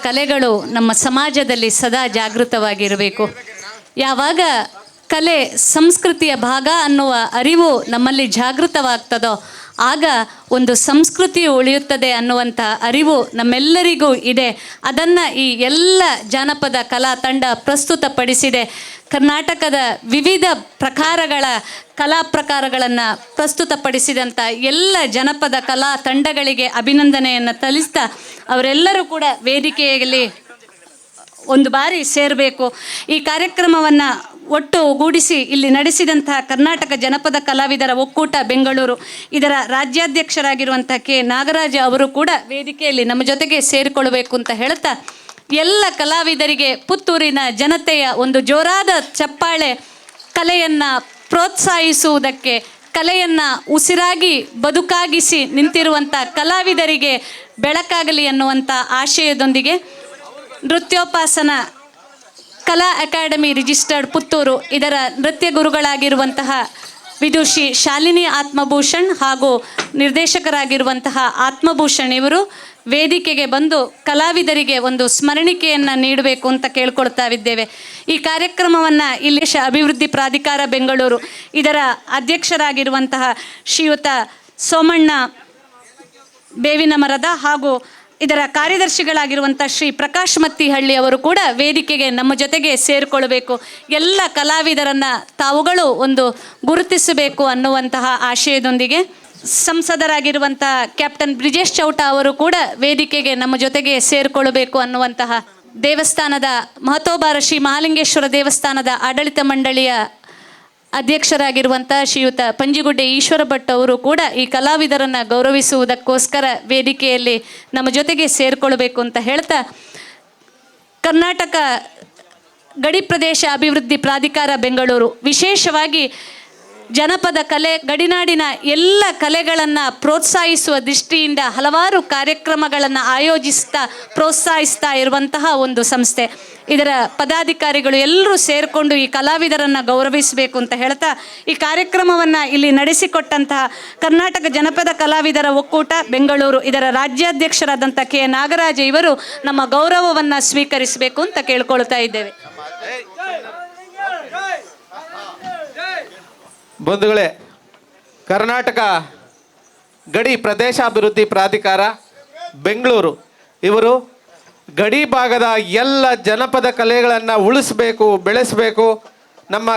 ಕಲೆಗಳು ನಮ್ಮ ಸಮಾಜದಲ್ಲಿ ಸದಾ ಜಾಗೃತವಾಗಿರಬೇಕು. ಯಾವಾಗ ಕಲೆ ಸಂಸ್ಕೃತಿಯ ಭಾಗ ಅನ್ನುವ ಅರಿವು ನಮ್ಮಲ್ಲಿ ಜಾಗೃತವಾಗ್ತದೋ ಆಗ ಒಂದು ಸಂಸ್ಕೃತಿ ಉಳಿಯುತ್ತದೆ ಅನ್ನುವಂಥ ಅರಿವು ನಮ್ಮೆಲ್ಲರಿಗೂ ಇದೆ. ಅದನ್ನು ಈ ಎಲ್ಲ ಜಾನಪದ ಕಲಾ ತಂಡ ಪ್ರಸ್ತುತಪಡಿಸಿದೆ. ಕರ್ನಾಟಕದ ವಿವಿಧ ಪ್ರಕಾರಗಳ ಕಲಾ ಪ್ರಕಾರಗಳನ್ನು ಪ್ರಸ್ತುತಪಡಿಸಿದಂಥ ಎಲ್ಲ ಜನಪದ ಕಲಾ ತಂಡಗಳಿಗೆ ಅಭಿನಂದನೆಯನ್ನು ಸಲ್ಲಿಸ್ತಾ ಅವರೆಲ್ಲರೂ ಕೂಡ ವೇದಿಕೆಯಲ್ಲಿ ಒಂದು ಬಾರಿ ಸೇರಬೇಕು. ಈ ಕಾರ್ಯಕ್ರಮವನ್ನು ಒಟ್ಟುಗೂಡಿಸಿ ಇಲ್ಲಿ ನಡೆಸಿದಂತಹ ಕರ್ನಾಟಕ ಜನಪದ ಕಲಾವಿದರ ಒಕ್ಕೂಟ ಬೆಂಗಳೂರು ಇದರ ರಾಜ್ಯಾಧ್ಯಕ್ಷರಾಗಿರುವಂಥ ಕೆ ನಾಗರಾಜ ಅವರು ಕೂಡ ವೇದಿಕೆಯಲ್ಲಿ ನಮ್ಮ ಜೊತೆಗೆ ಸೇರಿಕೊಳ್ಳಬೇಕು ಅಂತ ಹೇಳ್ತಾ ಎಲ್ಲ ಕಲಾವಿದರಿಗೆ ಪುತ್ತೂರಿನ ಜನತೆಯ ಒಂದು ಜೋರಾದ ಚಪ್ಪಾಳೆ. ಕಲೆಯನ್ನು ಪ್ರೋತ್ಸಾಹಿಸುವುದಕ್ಕೆ, ಕಲೆಯನ್ನು ಉಸಿರಾಗಿ ಬದುಕಾಗಿಸಿ ನಿಂತಿರುವಂಥ ಕಲಾವಿದರಿಗೆ ಬೆಳಕಾಗಲಿ ಅನ್ನುವಂಥ ಆಶಯದೊಂದಿಗೆ ನೃತ್ಯೋಪಾಸನ ಕಲಾ ಅಕಾಡೆಮಿ ರಿಜಿಸ್ಟರ್ಡ್ ಪುತ್ತೂರು ಇದರ ನೃತ್ಯ ಗುರುಗಳಾಗಿರುವಂತಹ ವಿದುಷಿ ಶಾಲಿನಿ ಆತ್ಮಭೂಷಣ್ ಹಾಗೂ ನಿರ್ದೇಶಕರಾಗಿರುವಂತಹ ಆತ್ಮಭೂಷಣ್ ಇವರು ವೇದಿಕೆಗೆ ಬಂದು ಕಲಾವಿದರಿಗೆ ಒಂದು ಸ್ಮರಣಿಕೆಯನ್ನು ನೀಡಬೇಕು ಅಂತ ಕೇಳ್ಕೊಳ್ತಾ ಇದ್ದೇವೆ. ಈ ಕಾರ್ಯಕ್ರಮವನ್ನು ಇಲ್ಲಿ ಅಭಿವೃದ್ಧಿ ಪ್ರಾಧಿಕಾರ ಬೆಂಗಳೂರು ಇದರ ಅಧ್ಯಕ್ಷರಾಗಿರುವಂತಹ ಶ್ರೀಯುತ ಸೋಮಣ್ಣ ಬೇವಿನ ಮರದ ಹಾಗೂ ಇದರ ಕಾರ್ಯದರ್ಶಿಗಳಾಗಿರುವಂಥ ಶ್ರೀ ಪ್ರಕಾಶ್ ಮತ್ತಿಹಳ್ಳಿ ಅವರು ಕೂಡ ವೇದಿಕೆಗೆ ನಮ್ಮ ಜೊತೆಗೆ ಸೇರಿಕೊಳ್ಳಬೇಕು. ಎಲ್ಲ ಕಲಾವಿದರನ್ನು ತಾವುಗಳು ಒಂದು ಗುರುತಿಸಬೇಕು ಅನ್ನುವಂತಹ ಆಶಯದೊಂದಿಗೆ ಸಂಸದರಾಗಿರುವಂಥ ಕ್ಯಾಪ್ಟನ್ ಬ್ರಿಜೇಶ್ ಚೌಟ ಅವರು ಕೂಡ ವೇದಿಕೆಗೆ ನಮ್ಮ ಜೊತೆಗೆ ಸೇರಿಕೊಳ್ಳಬೇಕು ಅನ್ನುವಂತಹ ದೇವಸ್ಥಾನದ ಮಹತೋಬಾರ ಶ್ರೀ ಮಹಾಲಿಂಗೇಶ್ವರ ದೇವಸ್ಥಾನದ ಆಡಳಿತ ಮಂಡಳಿಯ ಅಧ್ಯಕ್ಷರಾಗಿರುವಂಥ ಶ್ರೀಯುತ ಪಂಜಿಗುಡ್ಡೆ ಈಶ್ವರ ಭಟ್ ಅವರು ಕೂಡ ಈ ಕಲಾವಿದರನ್ನು ಗೌರವಿಸುವುದಕ್ಕೋಸ್ಕರ ವೇದಿಕೆಯಲ್ಲಿ ನಮ್ಮ ಜೊತೆಗೆ ಸೇರಿಕೊಳ್ಬೇಕು ಅಂತ ಹೇಳ್ತಾ ಕರ್ನಾಟಕ ಗಡಿ ಪ್ರದೇಶ ಅಭಿವೃದ್ಧಿ ಪ್ರಾಧಿಕಾರ ಬೆಂಗಳೂರು ವಿಶೇಷವಾಗಿ ಜನಪದ ಕಲೆ ಗಡಿನಾಡಿನ ಎಲ್ಲ ಕಲೆಗಳನ್ನು ಪ್ರೋತ್ಸಾಹಿಸುವ ದೃಷ್ಟಿಯಿಂದ ಹಲವಾರು ಕಾರ್ಯಕ್ರಮಗಳನ್ನು ಆಯೋಜಿಸ್ತಾ ಪ್ರೋತ್ಸಾಹಿಸ್ತಾ ಇರುವಂತಹ ಒಂದು ಸಂಸ್ಥೆ. ಇದರ ಪದಾಧಿಕಾರಿಗಳು ಎಲ್ಲರೂ ಸೇರಿಕೊಂಡು ಈ ಕಲಾವಿದರನ್ನು ಗೌರವಿಸಬೇಕು ಅಂತ ಹೇಳ್ತಾ ಈ ಕಾರ್ಯಕ್ರಮವನ್ನು ಇಲ್ಲಿ ನಡೆಸಿಕೊಟ್ಟಂತಹ ಕರ್ನಾಟಕ ಜನಪದ ಕಲಾವಿದರ ಒಕ್ಕೂಟ ಬೆಂಗಳೂರು ಇದರ ರಾಜ್ಯಾಧ್ಯಕ್ಷರಾದಂಥ ಕೆ ನಾಗರಾಜ ಇವರು ನಮ್ಮ ಗೌರವವನ್ನು ಸ್ವೀಕರಿಸಬೇಕು ಅಂತ ಕೇಳ್ಕೊಳ್ತಾ ಇದ್ದೇವೆ. ಬಂಧುಗಳೇ, ಕರ್ನಾಟಕ ಗಡಿ ಪ್ರದೇಶಾಭಿವೃದ್ಧಿ ಪ್ರಾಧಿಕಾರ ಬೆಂಗಳೂರು ಇವರು ಗಡಿ ಭಾಗದ ಎಲ್ಲ ಜನಪದ ಕಲೆಗಳನ್ನು ಉಳಿಸಬೇಕು, ಬೆಳೆಸಬೇಕು, ನಮ್ಮ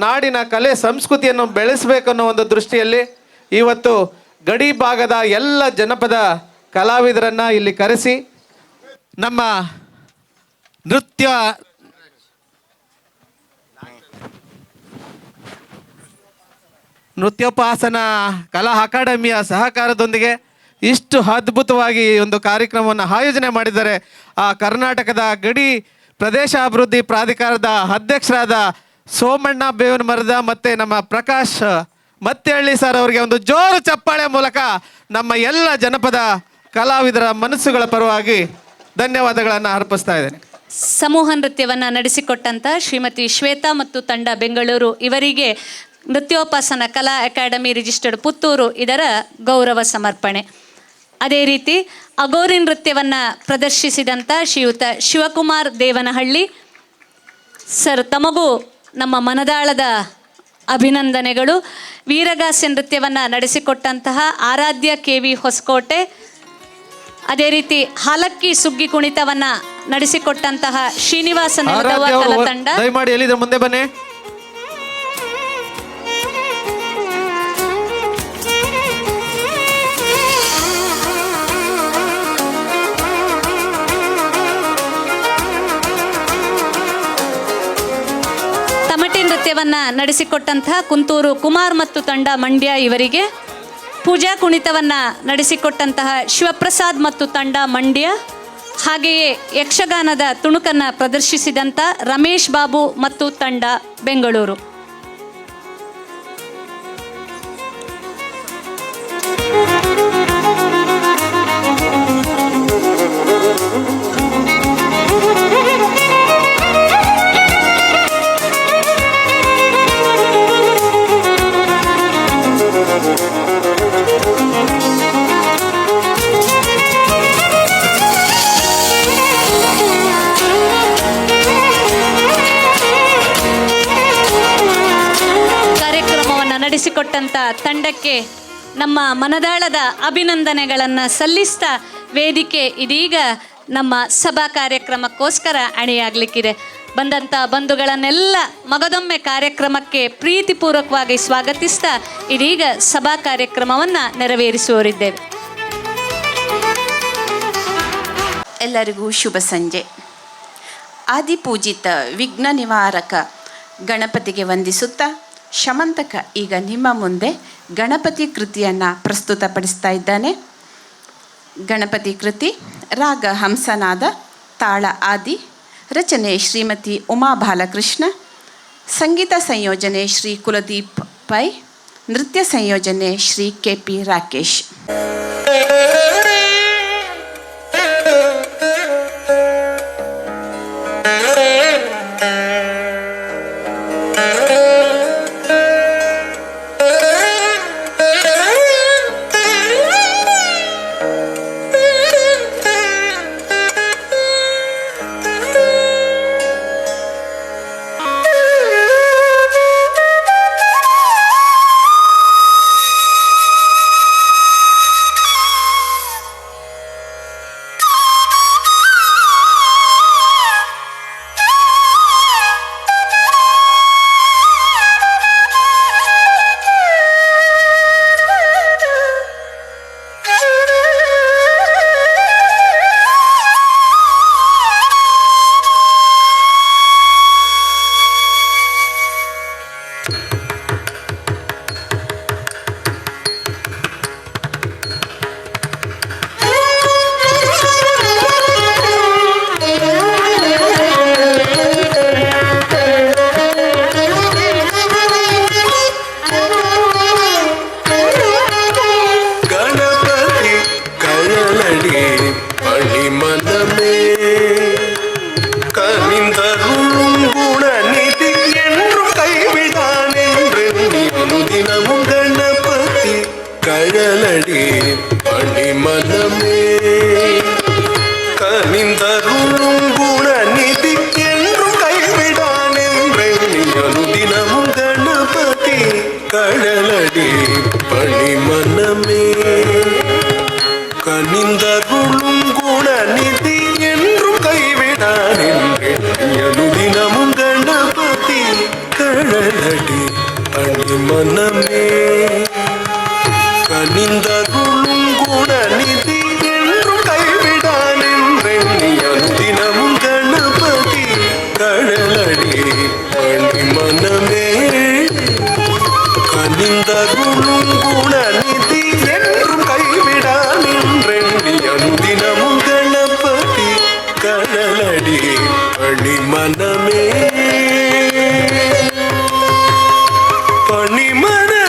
ನಾಡಿನ ಕಲೆ ಸಂಸ್ಕೃತಿಯನ್ನು ಬೆಳೆಸಬೇಕು ಅನ್ನೋ ಒಂದು ದೃಷ್ಟಿಯಲ್ಲಿ ಇವತ್ತು ಗಡಿ ಭಾಗದ ಎಲ್ಲ ಜನಪದ ಕಲಾವಿದರನ್ನು ಇಲ್ಲಿ ಕರೆಸಿ ನಮ್ಮ ನೃತ್ಯೋಪಾಸನ ಕಲಾ ಅಕಾಡೆಮಿಯ ಸಹಕಾರದೊಂದಿಗೆ ಇಷ್ಟು ಅದ್ಭುತವಾಗಿ ಒಂದು ಕಾರ್ಯಕ್ರಮವನ್ನು ಆಯೋಜನೆ ಮಾಡಿದ್ದಾರೆ. ಆ ಕರ್ನಾಟಕದ ಗಡಿ ಪ್ರದೇಶ ಅಭಿವೃದ್ಧಿ ಪ್ರಾಧಿಕಾರದ ಅಧ್ಯಕ್ಷರಾದ ಸೋಮಣ್ಣ ಬೇವಿನ ಮರದ ಮತ್ತು ನಮ್ಮ ಪ್ರಕಾಶ್ ಮತ್ತಿಹಳ್ಳಿ ಸರ್ ಅವರಿಗೆ ಒಂದು ಜೋರು ಚಪ್ಪಾಳೆ ಮೂಲಕ ನಮ್ಮ ಎಲ್ಲ ಜನಪದ ಕಲಾವಿದರ ಮನಸ್ಸುಗಳ ಪರವಾಗಿ ಧನ್ಯವಾದಗಳನ್ನು ಅರ್ಪಿಸ್ತಾ ಇದ್ದೇನೆ. ಸಮೂಹ ನೃತ್ಯವನ್ನು ನಡೆಸಿಕೊಟ್ಟಂಥ ಶ್ರೀಮತಿ ಶ್ವೇತಾ ಮತ್ತು ತಂಡ ಬೆಂಗಳೂರು ಇವರಿಗೆ ನೃತ್ಯೋಪಾಸನ ಕಲಾ ಅಕಾಡೆಮಿ ರಿಜಿಸ್ಟರ್ಡ್ ಪುತ್ತೂರು ಇದರ ಗೌರವ ಸಮರ್ಪಣೆ. ಅದೇ ರೀತಿ ಅಗೋರಿ ನೃತ್ಯವನ್ನು ಪ್ರದರ್ಶಿಸಿದಂಥ ಶ್ರೀಯುತ ಶಿವಕುಮಾರ್ ದೇವನಹಳ್ಳಿ ಸರ್ ತಮಗೂ ನಮ್ಮ ಮನದಾಳದ ಅಭಿನಂದನೆಗಳು. ವೀರಗಾಸೆ ನೃತ್ಯವನ್ನು ನಡೆಸಿಕೊಟ್ಟಂತಹ ಆರಾಧ್ಯ KV ಹೊಸಕೋಟೆ, ಅದೇ ರೀತಿ ಹಾಲಕ್ಕಿ ಸುಗ್ಗಿ ಕುಣಿತವನ್ನು ನಡೆಸಿಕೊಟ್ಟಂತಹ ಶ್ರೀನಿವಾಸ ನೆಲದವ ಕಲಾ ತಂಡ. ದಯಮಾಡಿ ಎಲ್ಲಿದೆ ಮುಂದೆ ಬನ್ನಿ. ನೃತ್ಯವನ್ನು ನಡೆಸಿಕೊಟ್ಟಂತಹ ಕುಂತೂರು ಕುಮಾರ್ ಮತ್ತು ತಂಡ ಮಂಡ್ಯ ಇವರಿಗೆ, ಪೂಜಾ ಕುಣಿತವನ್ನು ನಡೆಸಿಕೊಟ್ಟಂತಹ ಶಿವಪ್ರಸಾದ್ ಮತ್ತು ತಂಡ ಮಂಡ್ಯ, ಹಾಗೆಯೇ ಯಕ್ಷಗಾನದ ತುಣುಕನ್ನು ಪ್ರದರ್ಶಿಸಿದಂಥ ರಮೇಶ್ ಬಾಬು ಮತ್ತು ತಂಡ ಬೆಂಗಳೂರು. ನಡೆಸಿಕೊಟ್ಟಂಥ ತಂಡಕ್ಕೆ ನಮ್ಮ ಮನದಾಳದ ಅಭಿನಂದನೆಗಳನ್ನು ಸಲ್ಲಿಸ್ತಾ ವೇದಿಕೆ ಇದೀಗ ನಮ್ಮ ಸಭಾ ಕಾರ್ಯಕ್ರಮಕ್ಕೋಸ್ಕರ ಅಣಿಯಾಗಲಿಕ್ಕಿದೆ. ಬಂದಂಥ ಬಂಧುಗಳನ್ನೆಲ್ಲ ಮಗದೊಮ್ಮೆ ಕಾರ್ಯಕ್ರಮಕ್ಕೆ ಪ್ರೀತಿಪೂರ್ವಕವಾಗಿ ಸ್ವಾಗತಿಸ್ತಾ ಇದೀಗ ಸಭಾ ಕಾರ್ಯಕ್ರಮವನ್ನು ನೆರವೇರಿಸುವರಿದ್ದೇವೆ. ಎಲ್ಲರಿಗೂ ಶುಭ ಸಂಜೆ. ಆದಿಪೂಜಿತ ವಿಘ್ನ ನಿವಾರಕ ಗಣಪತಿಗೆ ವಂದಿಸುತ್ತಾ ಶಮಂತಕ ಈಗ ನಿಮ್ಮ ಮುಂದೆ ಗಣಪತಿ ಕೃತಿಯನ್ನು ಪ್ರಸ್ತುತಪಡಿಸ್ತಾ ಇದ್ದಾನೆ. ಗಣಪತಿ ಕೃತಿ ರಾಗ ಹಂಸನಾದ, ತಾಳ ಆದಿ, ರಚನೆ ಶ್ರೀಮತಿ ಉಮಾ ಬಾಲಕೃಷ್ಣ, ಸಂಗೀತ ಸಂಯೋಜನೆ ಶ್ರೀ ಕುಲದೀಪ್ ಪೈ, ನೃತ್ಯ ಸಂಯೋಜನೆ ಶ್ರೀ KP ರಾಕೇಶ್. பணிமனமே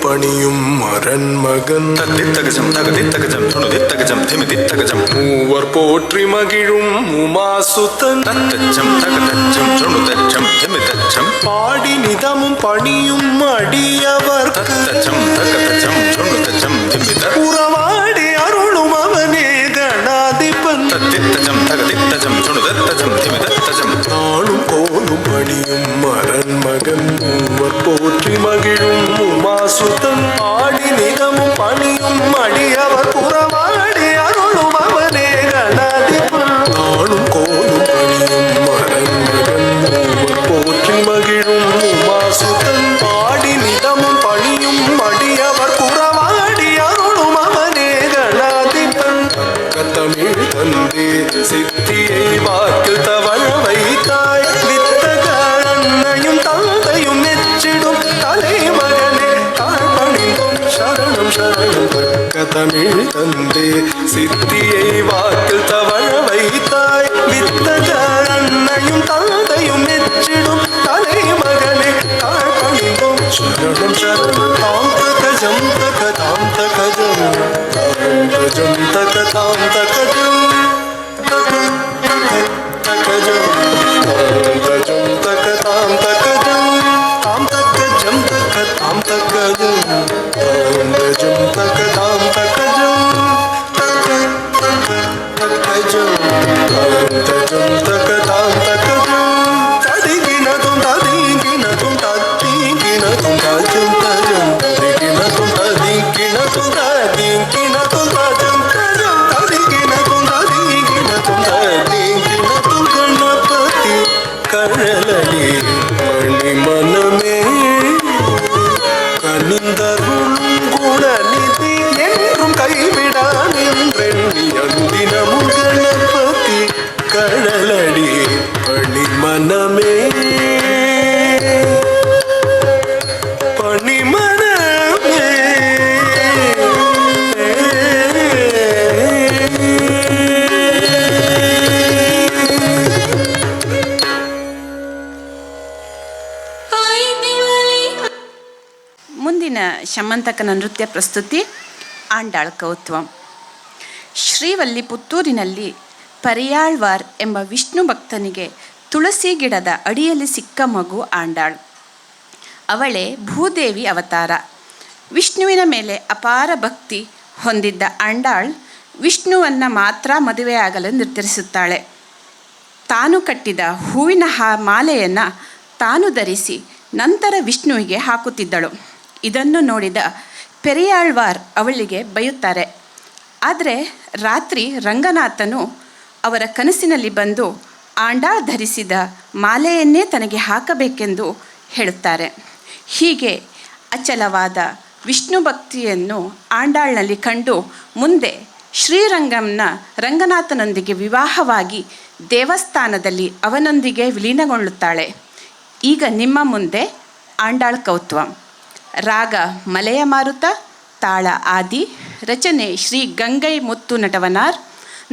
பணியும் மரன் மகன் தித்தகஜம் தகதித்தகஜம் துணுதித்தகஜம் திமிதித்தகஜம் மூவர் போற்றி மகிழும் உமாசுதன் தத்தச்சம் தகதச்சம் துணுதச்சம் திமிதச்சம் பாடி நிதமும் பணியும் அடியவர் தத்தச்சம் தகதச்சம் துணுதச்சம் திமித உறவாடி அருளும் அவனே கணாதிபன் தத்தித்தஜம் தகதித்தஜம் துணுதத்தஜம் திமிதத்தஜம் நாளும் கோலும் பணியும் மரன் மகன் மூவர் போற்றி மகிழும் உமாசுதன் பாடி நிதமும் பணியும் அடியவர் புறவாடி அருளும் அவனே கணாதிபன் நாளும் கோலும் பணியும் மரன் மகன் மூவர் போற்றி மகிழும் உமாசுதன் பாடி நிதமும் பணியும் அடியவர் புறவாடி அருளும் அவனே கணாதிபன் தமிழ் தந்தே சித்தியை வாக்கில் தவழ வைத்தாய் வித்தக அன்னையும் தந்தையும் மெச்சிடும் தலைமகனே தாழ்பணிந்தும் சரணம் சரணம் பக்க தமிழ் தந்தே சித்தியை வாக்கில் தவழ வைத்தாய் வித்தக அன்னையும் தந்தையும் மெச்சிடும் தலைமகனே தாழ்பணிந்தும் சரணம் சரணம் தாம் தகஜம் தகதாம் தகஜம் தகஜம் தகதாம் தகஜம் தகஜம் தகஜம் தகதாம் தகஜம் தாம் தகஜம் தகதாம் தகஜம் தகஜம் தகதாம் தகஜம் தகஜம் தகஜம் தகதாம் தகஜம் ததிகினதும் ததிகினதும் ததிகினதும் தஜம் தஜம் ததிகினதும் ததிகினதும் ததிகினதும் தஜம் தஜம் ததிகினதும் ததிகினதும் ததிகினதும் கணபதி கழலடி மணி மனமே கனிந்தருளும் குணநிதி என்றும் கைவிடான் என்றெண்ணி அந்தினமும் கணபதி கழலடி பணி மனமே பணி மனமே ಮುಂದಿನ ಶಮಂತಕನ ನೃತ್ಯ ಪ್ರಸ್ತುತಿ ಆಂಡಾಳ್ ಕೌತ್ವಂ. ಶ್ರೀವಲ್ಲಿ ಪುತ್ತೂರಿನಲ್ಲಿ ಪರಿಯಾಳ್ವಾರ್ ಎಂಬ ವಿಷ್ಣು ಭಕ್ತನಿಗೆ ತುಳಸಿ ಗಿಡದ ಅಡಿಯಲ್ಲಿ ಸಿಕ್ಕ ಮಗು ಆಂಡಾಳ್. ಅವಳೇ ಭೂದೇವಿ ಅವತಾರ. ವಿಷ್ಣುವಿನ ಮೇಲೆ ಅಪಾರ ಭಕ್ತಿ ಹೊಂದಿದ್ದ ಆಂಡಾಳ್ ವಿಷ್ಣುವನ್ನು ಮಾತ್ರ ಮದುವೆಯಾಗಲು ನಿರ್ಧರಿಸುತ್ತಾಳೆ. ತಾನು ಕಟ್ಟಿದ ಹೂವಿನ ಮಾಲೆಯನ್ನು ತಾನು ಧರಿಸಿ ನಂತರ ವಿಷ್ಣುವಿಗೆ ಹಾಕುತ್ತಿದ್ದಳು. ಇದನ್ನು ನೋಡಿದ ಪೆರಿಯಾಳ್ವಾರ್ ಅವಳಿಗೆ ಬೈಯುತ್ತಾರೆ. ಆದರೆ ರಾತ್ರಿ ರಂಗನಾಥನು ಅವರ ಕನಸಿನಲ್ಲಿ ಬಂದು ಆಂಡಾಳ್ ಧರಿಸಿದ ಮಾಲೆಯನ್ನೇ ತನಗೆ ಹಾಕಬೇಕೆಂದು ಹೇಳುತ್ತಾರೆ. ಹೀಗೆ ಅಚಲವಾದ ವಿಷ್ಣು ಭಕ್ತಿಯನ್ನು ಆಂಡಾಳ್ನಲ್ಲಿ ಕಂಡು ಮುಂದೆ ಶ್ರೀರಂಗಂನ ರಂಗನಾಥನೊಂದಿಗೆ ವಿವಾಹವಾಗಿ ದೇವಸ್ಥಾನದಲ್ಲಿ ಅವನೊಂದಿಗೆ ವಿಲೀನಗೊಳ್ಳುತ್ತಾಳೆ. ಈಗ ನಿಮ್ಮ ಮುಂದೆ ಆಂಡಾಳ್ ಕೌತ್ವಂ. ರಾಗ ಮಲೆಯ ಮಾರುತ, ತಾಳ ಆದಿ, ರಚನೆ ಶ್ರೀ ಗಂಗೈ ಮುತ್ತು ನಟವನಾರ್,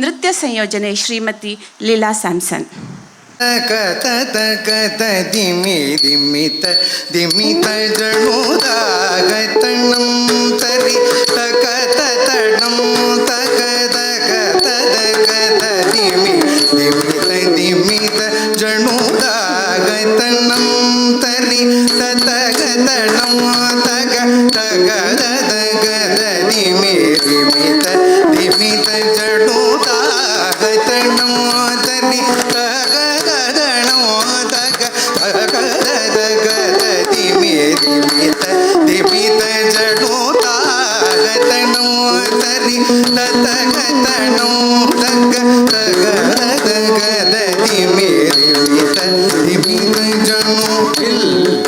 ನೃತ್ಯ ಸಂಯೋಜನೆ ಶ್ರೀಮತಿ ಲೀಲಾ ಸ್ಯಾಮ್ಸನ್. ಕತ ದಿಮಿ ದಿಮಿತ ದಿಮಿತ ಜಣುದಾಗತಣಂ ತರಿ ತಕತ ತಣಂ ತಕದ ಕತದ ಕತ ದಿಮಿ ದಿಮಿತ ದಿಮಿತ ಜಣುದಾಗತಣಂ ತರಿ ತತಗತಣಂ ತಗ ತಗದ ಗದ ದಿಮಿ ದಿಮಿತ ದಿಮಿತ ಜಣುದಾಗತಣಂ ತರಿ ದಿಮಿತ ಜಡೋತಾಗತನೋ ತರಿ ತತಗತನೋ ತಗ ತಗದ ದಿಮಿ ದಿಮಿತ ದಿಮಿತ ಜಡೋ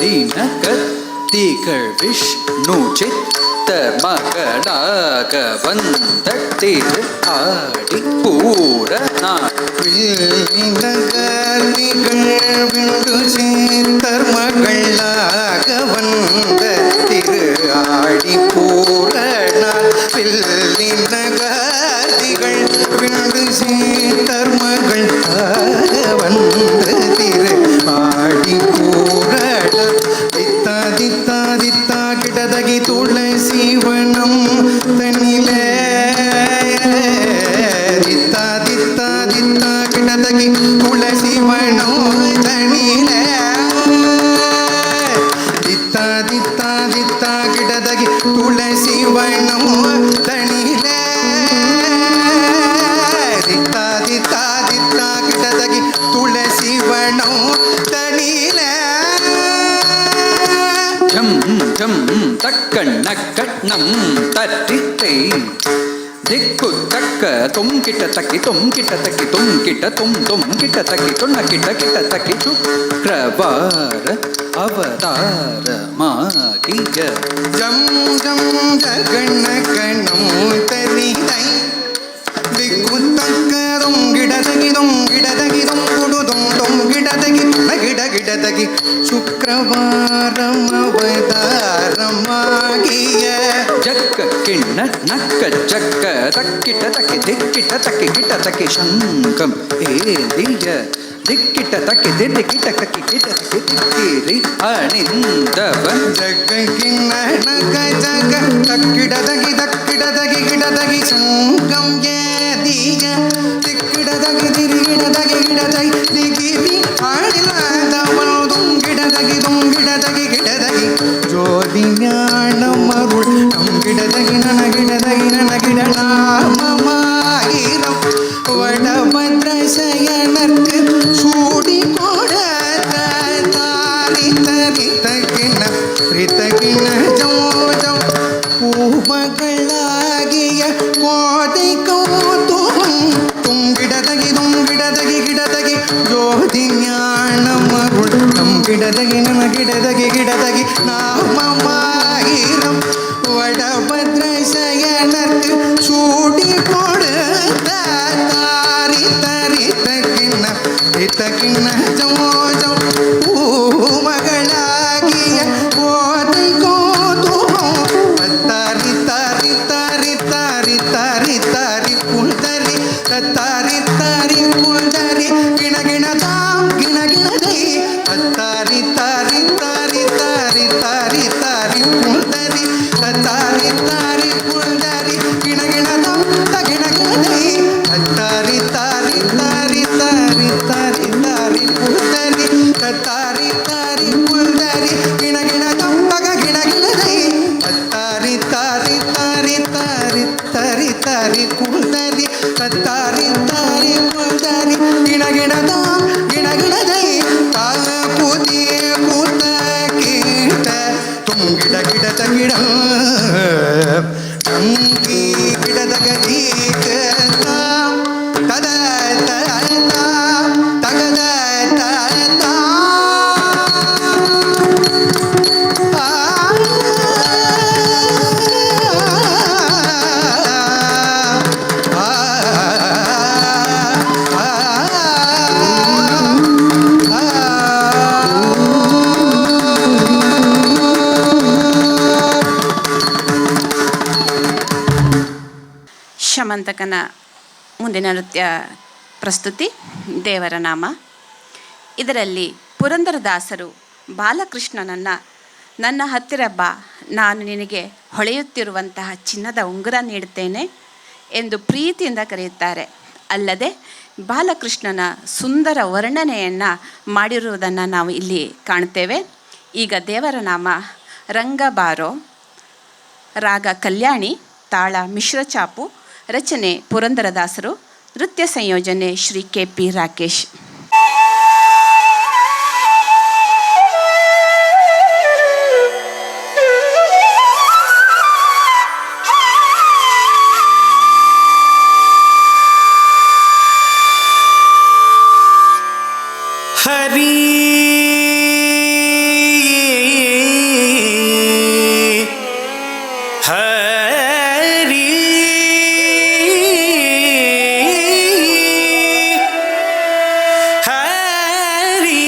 ದಿನ ಕತ್ತಿಗಳು ವಿಷ್ಣು ಚಿತ್ತ ಮಗನಾಗ ಬಂದಟ್ಟಿರು ಆಡಿ ಪೂರನ ಧರ್ಮಗಳಾಗ ಬಂದ ತಿರು ಆಡಿ ಪೂರಣ ಪಿಲ್ಲಿನ ಗಾದಿಗಳು ಬಿಡಿಸಿ ಧರ್ಮಗಳಾಗ ಬಂದ ತಿರು ಆಡಿ ಪೂರಣ ದಿತ್ತ ದಿತ್ತ ದಿತ್ತ ಗಿಡದಗಿ ತುಳ ಶಿವಣೋ ತಣಿಲ ದಿತ್ತ ದಿತ್ತ ದಿತ್ತ ಗಿಡದಗಿ ತುಳಸಿ ವಣೋ ತಣಿಲ ದಿತ್ತ ದಿತ್ತ ದಿತ್ತ ಗಿಡದಗಿ ತುಳಸಿ ವಣೋ ತಣಿಲ ಝಂ ಝಂ ತಕ್ಕಣ್ಣ ಕಣ್ಣಂ ತಟ್ಟಿಟ್ಟೈ ದಿಕ್ಕು ತಕ್ಕ ತುಂಕಿಟ ತಕ್ಕಿ ತುಂಕಿಟ ತಕ್ಕಿ ತುಂಕಿಟ ತುಂಕಿಟ ತಕ್ಕಿ ತುಣ್ಣ ಕಿಟ ಕಿಟ ತಕ್ಕಿ ಶುಕ್ರವಾರ ಅವತಾರ ಮಾಗಿಯ ಜಂ ಜಂ ಜಗಣ್ಣ ಕಣ್ಣಂ ತರಿದೈ ದಿಕ್ಕು ತಕ್ಕ ದೊಂಗಿಡದಗಿ ದೊಂಗಿಡದಗಿ ದೊಂಗುಡು ದೊಂಗಿಡದಗಿ ಗಿಡದಗಿ ಶುಕ್ರವಾರ ಅವತಾರ ಮಾಗಿಯ ಜಕ್ಕ ಕಿಣ್ಣ ನಕ್ಕ ಜಕ್ಕ ತಕ್ಕಿಟ ತಕ್ಕಿ ದಿಕ್ಕಿಟ ತಕ್ಕಿ ಕಿಟ ತಕ್ಕಿ ಶಂಕಂ ಏದಿಯ ದಿಕ್ಕಿಟ ತಕ್ಕಿ ದಿಡ್ಡಿ ಕಿಟ ತಕ್ಕಿ ಕಿಟ ತಕ್ಕಿ ದಿಕ್ಕಿರಿ ಅಣಿಂದವ ಜಗ ಕಿಣ್ಣ ನಗ ಜಗ ತಕ್ಕಿಡದಗಿ ದಕ್ಕಿಡದಗಿ ಗಿಡದಗಿ ಶಂಕಂ ಏದಿಯ ದಿಕ್ಕಿಡದಗಿ ದಿರಿಗಿಡದಗಿ ಗಿಡದಗಿ ದಿಗಿರಿ ಆಡಿಲಾದವನು ಗಿಡದಗಿ ಗಿಡದಗಿ ಜ್ಯೋತಿ ಜ್ಞಾನ ಮರುಳ್ ಗಿಡದಗಿ ನನ್ನ ಗಿಡ ನಾಮಮಾಗಿರಂ ವಡಭದ್ರ ಶಯನಕ್ಕೆ ಸೂಡಿ ಕೊಡ ತಾರಿತರಿತಗಿನ ರಿತಗಿನ ಜೋ ಜೋ ಹೂಮಗಳಾಗಿಯ ಕೋದಿ ಕೌತುಹಂ ತುಂಗಿಡದಗಿ ಗಿಡದಗಿ ಜ್ಯೋತಿ ಜ್ಞಾನ ಮರುಳ್ ಗಿಡದಗಿ ನನ್ನ ಗಿಡದಗಿ ನಾಮಮಾಗಿರಂ ವಡಭದ್ರ ಶಯನಕ್ಕೆ ಸೂಡಿ ಕೊಡ ತಾರಿತರಿತಗಿನ ರಿತಗಿನ ಜೋ ಜೋ ಹೂಮಗಳಾಗಿಯ ಕೋದಿ ಕೌತುಹಂ ತಾರಿ ತಾರಿ ತಾರಿ ತಾರಿ ತಾರಿ ತಾರಿ ಕುಂದರಿ ತಾರಿ ತಾರಿ ಕುಂದರಿ ಗಿಣ ಗಿಣ ದೈ ತಾರಿ ತಾರಿ ತಾರಿ ತಾರಿ ತಾರಿ ತಾರಿ ಕುಂದರಿ ತಾರಿ ತಾರಿ ಕುಂದರಿ ಗಿಣ ಗಿಣ ದೈ ತಾರಿ ತಾರಿ ತಾರಿ ತಾರಿ ತಾರಿ ತಾರಿ ಕುಂದರಿ ತಾರಿ ತಾರಿ ಕುಂದರಿ ಗಿಣ ಗಿಣ ದೈ ತಾರಿ ತಾರಿ ತಾರಿ ತಾರಿ ತಾರಿ ತಾರಿ ಕುಂದರಿ ತಾರಿ ತಾರಿ ಕುಂದರಿ ಗಿಣ ದೈ ತಾಳ ಕೂತಿಯೇ ಕೂತ ಕೀಟ ತುಂಗಿಡ ಗಿಡ ಅಂಗಿ ಗಿಡದ ಗದೀಕ ತದ ತಗದ ಶಮಂತಕನ ಮುಂದಿನ ನೃತ್ಯ ಪ್ರಸ್ತುತಿ ದೇವರ ನಾಮ. ಇದರಲ್ಲಿ ಪುರಂದರದಾಸರು ಬಾಲಕೃಷ್ಣನನ್ನು ನನ್ನ ಹತ್ತಿರ ಬಾ, ನಾನು ನಿನಗೆ ಹೊಳೆಯುತ್ತಿರುವಂತಹ ಚಿನ್ನದ ಉಂಗುರ ನೀಡುತ್ತೇನೆ ಎಂದು ಪ್ರೀತಿಯಿಂದ ಕರೆಯುತ್ತಾರೆ. ಅಲ್ಲದೆ ಬಾಲಕೃಷ್ಣನ ಸುಂದರ ವರ್ಣನೆಯನ್ನು ಮಾಡಿರುವುದನ್ನು ನಾವು ಇಲ್ಲಿ ಕಾಣ್ತೇವೆ. ಈಗ ದೇವರ ನಾಮ ರಂಗಬಾರೋ, ರಾಗ ಕಲ್ಯಾಣಿ, ತಾಳ ಮಿಶ್ರ ಚಾಪು, ರಚನೆ ಪುರಂದರದಾಸರು, ನೃತ್ಯ ಸಂಯೋಜನೆ ಶ್ರೀ KP ರಾಕೇಶ್. ಹರಿ ಹರಿ ಹರಿ ಹರಿ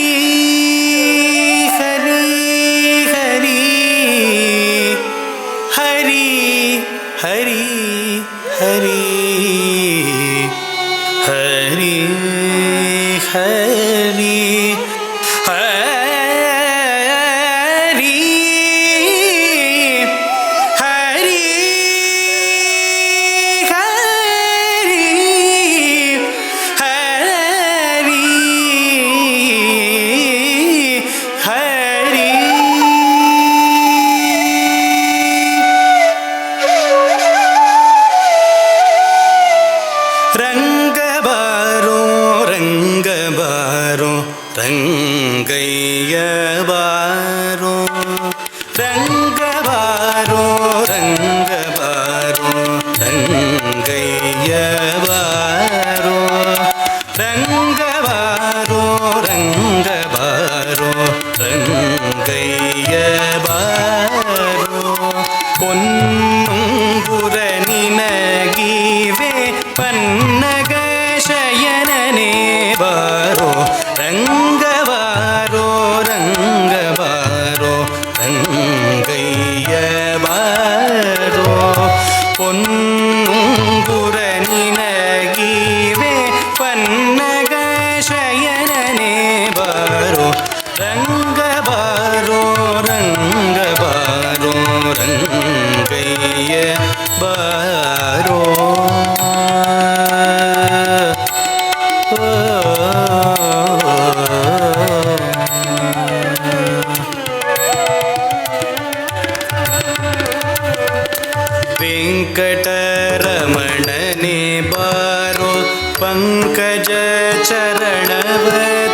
ಹರಿ ಹರಿ ಹರಿ ಹರಿ ಹರಿ ಹರಿ ಹರಿ ರಂಗಯ್ಯ ಬಾರೋ ರಂಗ ಬಾರೋ ರಂಗ ಬಾರೋ ರಂಗಯ್ಯ ಬಾರೋ ರಂಗ ಬಾರೋ ರಂಗ ಬಾರೋ ರಂಗಯ್ಯ ಬಾರೋ ಪೊನ್ನಂಗುರ ನಿನಗಿವೆ ಪನ್ನಗ ಶಯನನೇ ಬಾರೋ ರಂಗ ಬಾರೋ ರಂಗ ಬಾರೋ ರಂಗಯ್ಯ ಬಾರೋ ಪೊನ್ನಂಗುರ ನಿನಗಿವೆ ಪನ್ನಗ ಶಯನನೇ ಬಾರೋ ರಂಗ ಬಾರೋ ರಂಗ ಬಾರೋ ರಂಗಯ್ಯ ಬಾರೋ ವೆಂಕಟರಮಣನೆ ಬಾರೋ ಪಂಕಜ ಚರಣವ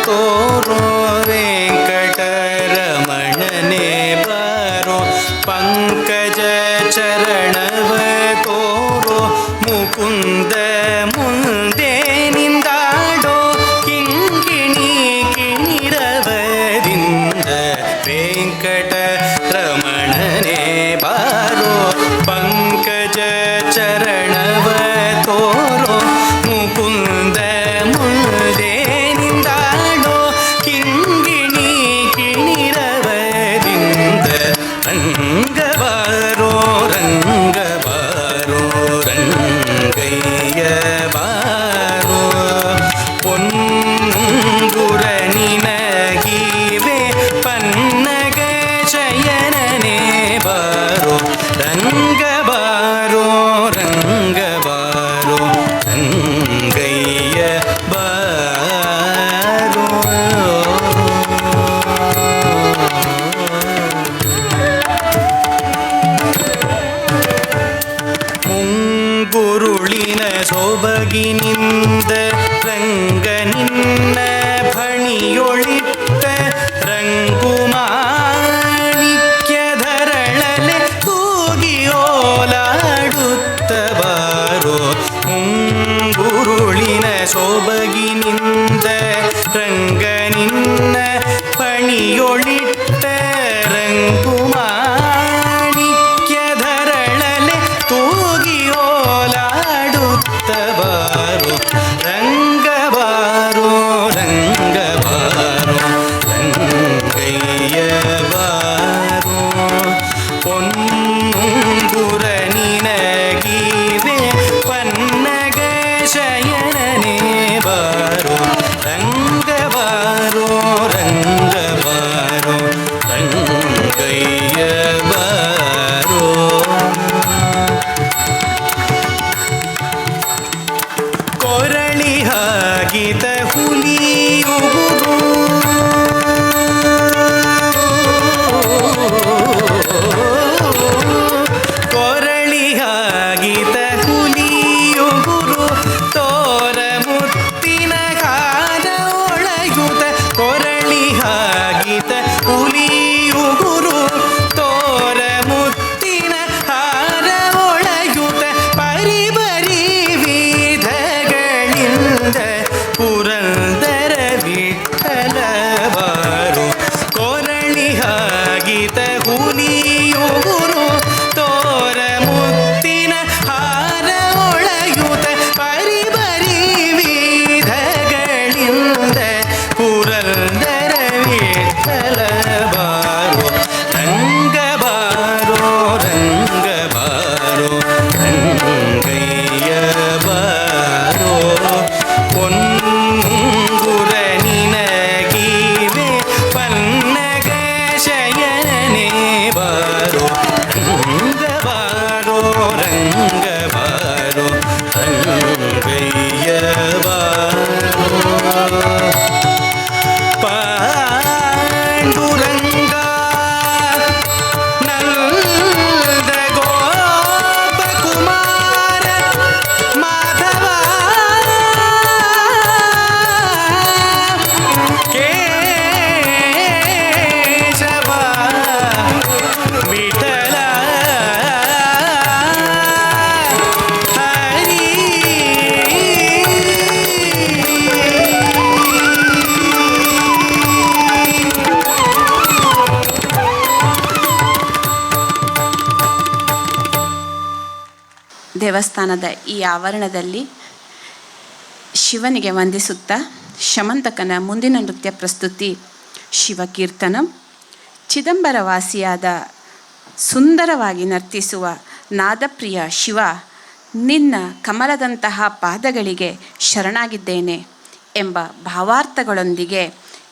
ತೋರೋ ವೆಂಕಟರಮಣನೆ ಬಾರೋ ಪಂಕಜ ಚರಣವ ತೋರೋ ಮುಕುಂದ ಮುಂದೆ ನಿಂದಾಡೋ ಕಿಂಕಿಣಿ ಕಿಣಿರವರಿಂದ ವೆಂಕಟರಮಣನೆ ಬಾರೋ ಪಂಕಜ ಚರಣವ ತೋರೋ ಮುಕುಂದ ಮುಂದೆ ನಿಂದಾಡೋ ಕಿಂಗಿಣಿ ಕಿಣಿರವರಿಂದ ರಂಗ ಬಾರೋ ರಂಗ ಬಾರೋ ರಂಗಯ್ಯ ಬಾರೋ ಪೊನ್ನಂಗುರ ನಿನಗಿವೆ ಪನ್ನಗ ಶಯನನೇ ಬಾರೋ ರಂಗ ಬಾರೋ ರಂಗ ಬಾರೋ ರಂಗಯ್ಯ ಬಾರೋ ಮುಂಗುರುಳಿನ ಸೊಬಗಿನಿಂದ ರಂಗ ನಿನ್ನ ಫಣಿಯೊಳಿಟ್ಟ ರಂಗುಮಾಣಿಕ್ಯಧರಳಲೆ ತೂಗಿಯೋಲಾಡುತ್ತ ಬಾರೋ ಮುಂಗುರುಳಿನ ಸೊಬಗಿನಿಂದ ರಂಗ ನಿನ್ನ ಫಣಿಯೊಳಿಟ್ಟ ರಂಗುಮಾಣಿಕ್ಯಧರಳಲೆ ತೂಗಿಯೋಲಾಡುತ್ತ ಬಾರೋ ರಂಗ ಬಾರೋ ರಂಗ ಬಾರೋ ದೇವಸ್ಥಾನದ ಈ ಆವರಣದಲ್ಲಿ ಶಿವನಿಗೆ ವಂದಿಸುತ್ತಾ ಶಮಂತಕನ ಮುಂದಿನ ನೃತ್ಯ ಪ್ರಸ್ತುತಿ ಶಿವಕೀರ್ತನಂ. ಚಿದಂಬರವಾಸಿಯಾದ ಸುಂದರವಾಗಿ ನರ್ತಿಸುವ ನಾದಪ್ರಿಯ ಶಿವ, ನಿನ್ನ ಕಮಲದಂತಹ ಪಾದಗಳಿಗೆ ಶರಣಾಗಿದ್ದೇನೆ ಎಂಬ ಭಾವಾರ್ಥಗಳೊಂದಿಗೆ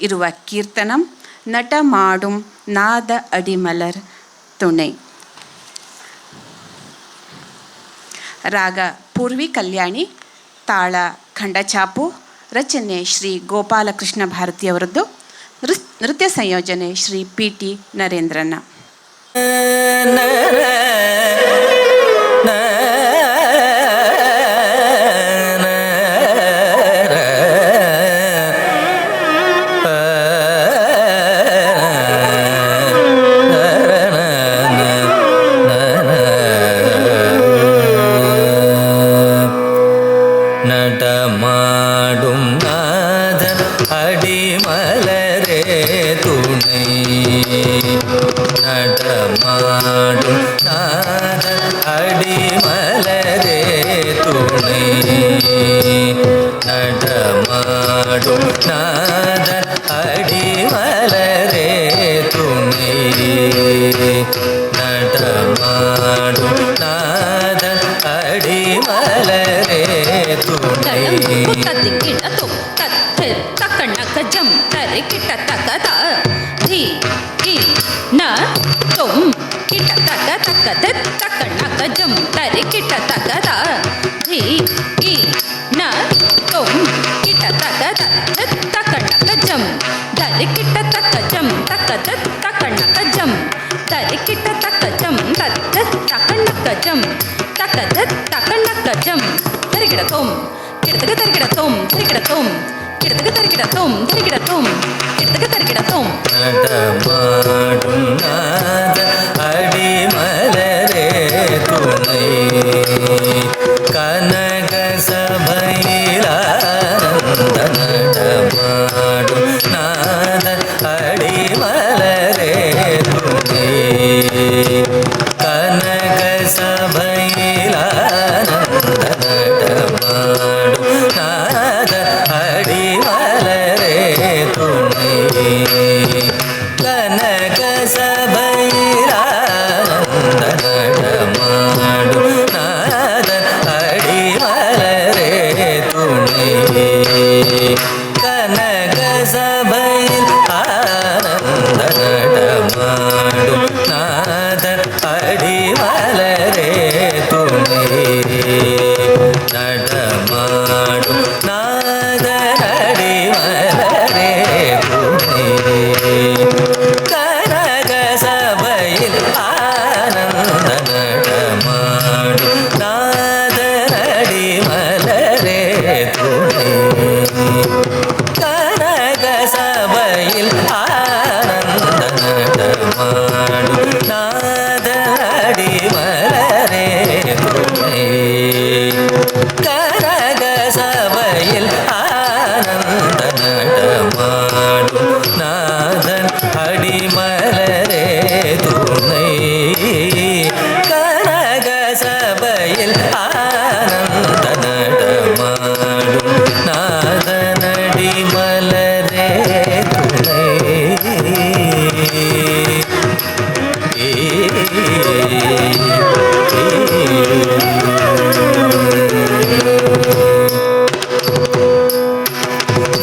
ಇರುವ ಕೀರ್ತನಂ ನಟ ಮಾಡುಂ ನಾದ ಅಡಿಮಲರ್ ತುಣೈ. ರಾಗ ಪೂರ್ವಿ ಕಲ್ಯಾಣಿ, ತಾಳ ಖಂಡಚಾಪು, ರಚನೆ ಶ್ರೀ ಗೋಪಾಲಕೃಷ್ಣ ಭಾರತಿಯವರದ್ದು, ನೃತ್ಯ ಸಂಯೋಜನೆ ಶ್ರೀ PT ನರೇಂದ್ರನ.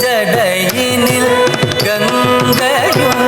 ജടയിനിൽ ഗംഗയും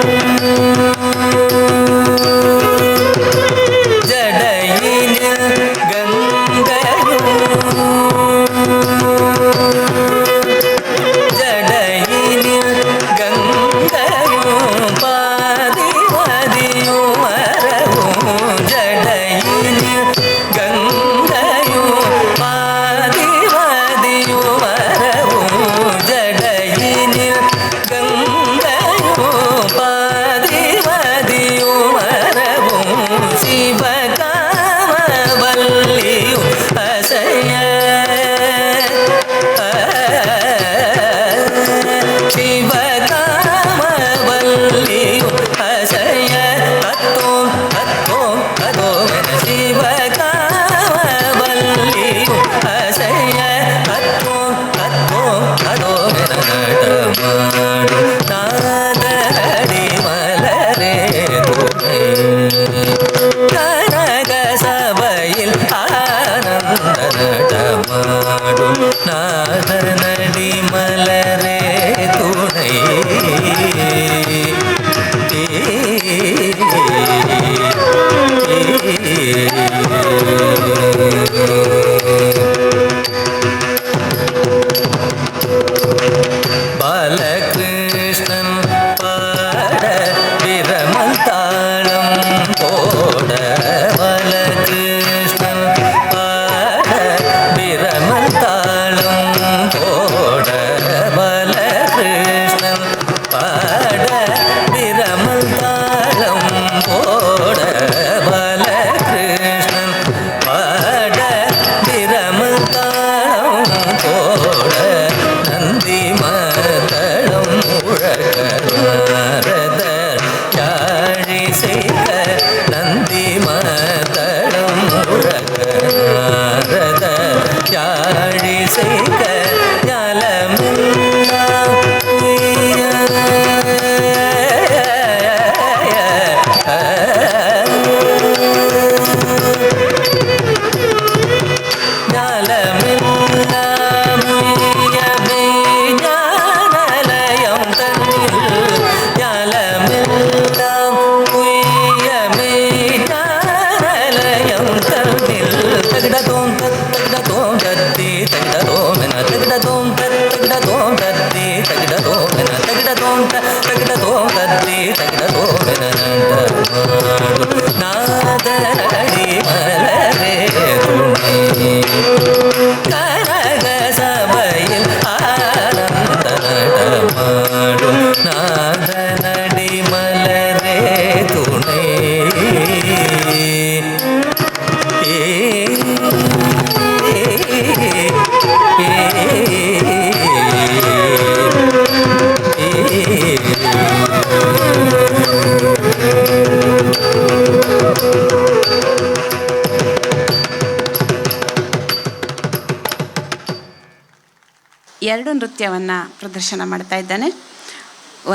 ಎರಡು ನೃತ್ಯವನ್ನು ಪ್ರದರ್ಶನ ಮಾಡ್ತಾ ಇದ್ದಾನೆ.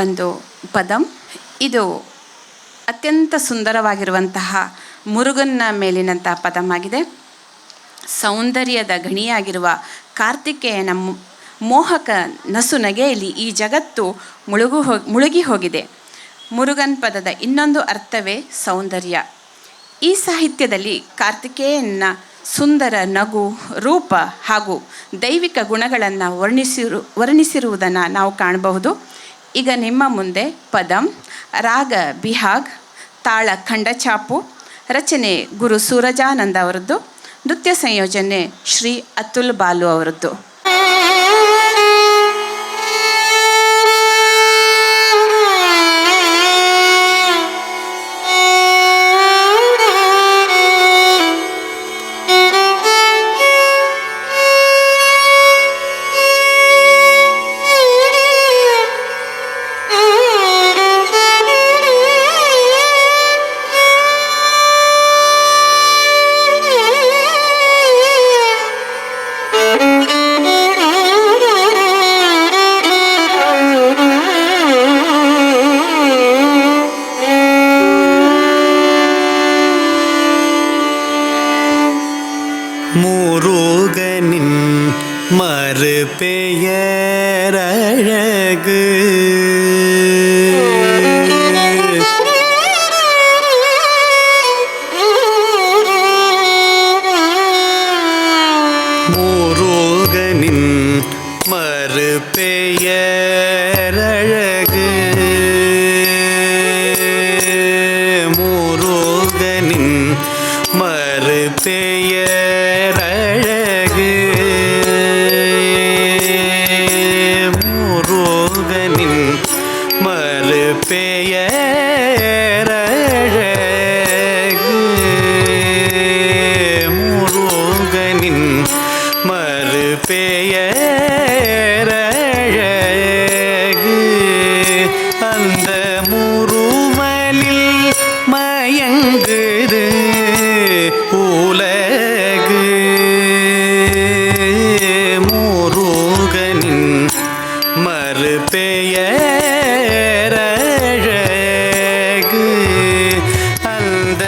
ಒಂದು ಪದಂ, ಇದು ಅತ್ಯಂತ ಸುಂದರವಾಗಿರುವಂತಹ ಮುರುಗನ್ನ ಮೇಲಿನಂಥ ಪದಮಾಗಿದೆ. ಸೌಂದರ್ಯದ ಗಣಿಯಾಗಿರುವ ಕಾರ್ತಿಕೇಯನ ಮೋಹಕ ನಸುನಗೆಯಲ್ಲಿ ಈ ಜಗತ್ತು ಮುಳುಗಿ ಹೋಗಿದೆ. ಮುರುಗನ್ ಪದದ ಇನ್ನೊಂದು ಅರ್ಥವೇ ಸೌಂದರ್ಯ. ಈ ಸಾಹಿತ್ಯದಲ್ಲಿ ಕಾರ್ತಿಕೇಯನ ಸುಂದರ ನಗು, ರೂಪ ಹಾಗೂ ದೈವಿಕ ಗುಣಗಳನ್ನು ವರ್ಣಿಸಿರುವುದನ್ನು ನಾವು ಕಾಣಬಹುದು. ಈಗ ನಿಮ್ಮ ಮುಂದೆ ಪದಂ, ರಾಗ ಬಿಹಾಗ್, ತಾಳ ಖಂಡಚಾಪು, ರಚನೆ ಗುರು ಸೂರಜಾನಂದ ಅವರದ್ದು, ನೃತ್ಯ ಸಂಯೋಜನೆ ಶ್ರೀ ಅತುಲ್ ಬಾಲು ಅವರದ್ದು. முருகனின் மறுபெயரழகு முருகனின் மறுபெயரழகு முருகனின் மறுபெயரழகு முருகனின் மறுபெயரழகு முருகனின் மறுபெயரழகு அந்த முருமலில் மயங்குது உலகு முருகனின் மறுபெயரழகு அந்த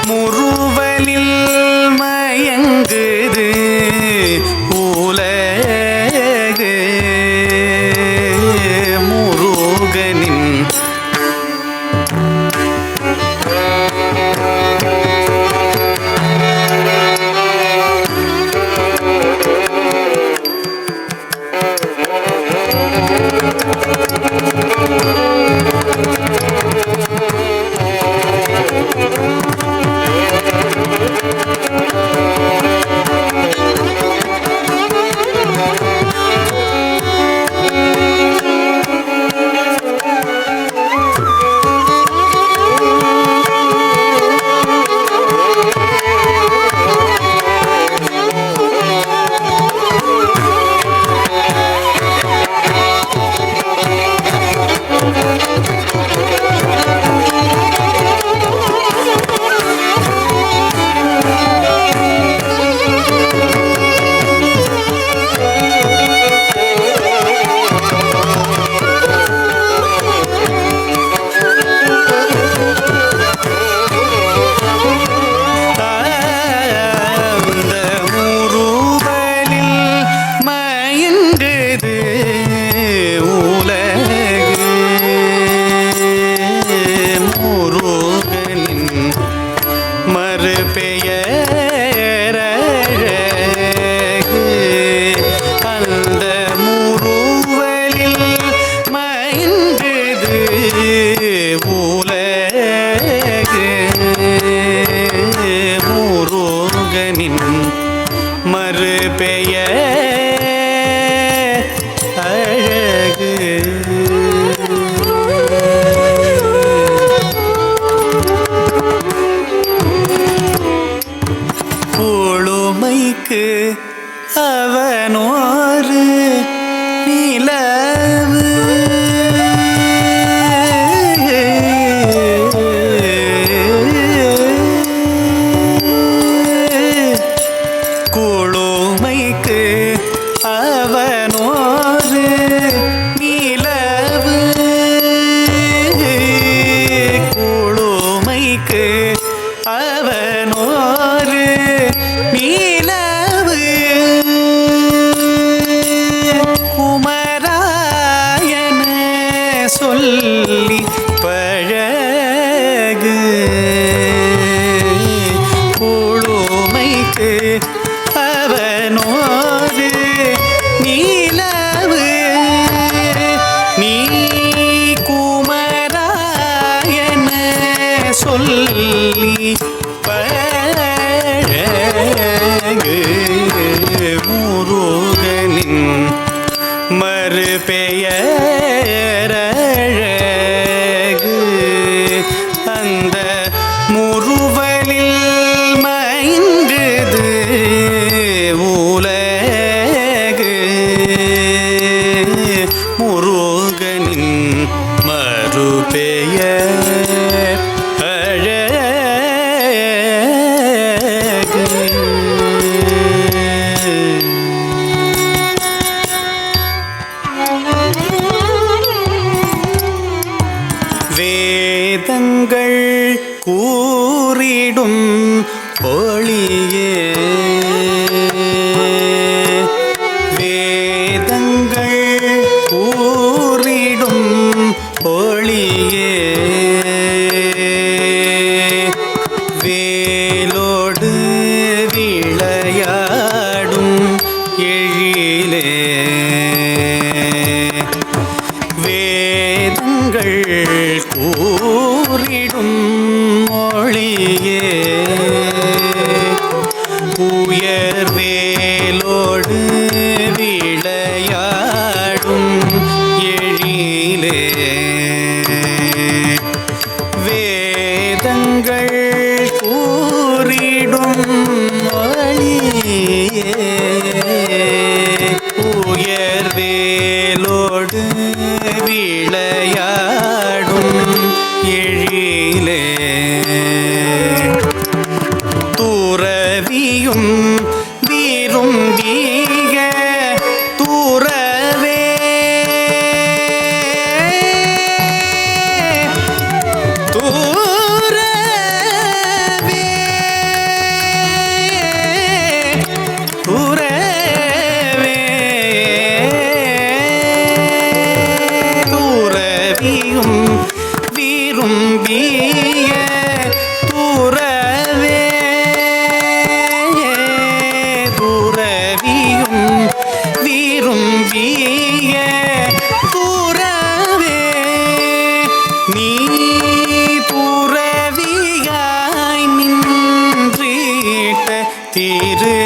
முருவலில் மயங்குது உலகு முருகனின் பொழுமைக்கு அவனோரு நிலவு சொல்லி பழகு பொழுமைக்கு அவனோடு நீலவு நீ குமராயன சொல்லி பழகு முருகனின் மறுபெயரழகு அந்த முறுவலில் மைந்தது உலகு முருகனின் மறுபெயர் வேதங்கள் கூறிடும் ஒளியே வேதங்கள் கூறிடும் ஒளியே வேலோடு விளையாடும் எழிலே வேதங்கள் கூறிடும் மொழியே உயர் வேலோடு விளையாடும் எழிலே வேதங்கள் கூறிடும் மொழியே உயர் வேலோடு விளையாடும் எழிலே துறவியும் விரும்பிய துறவே துறவே துறவே துறவியும் விரும்பிய துறவே துறவியும் விரும்பிய துறவே நீ துறவியாய் நின்றீட்ட திருவே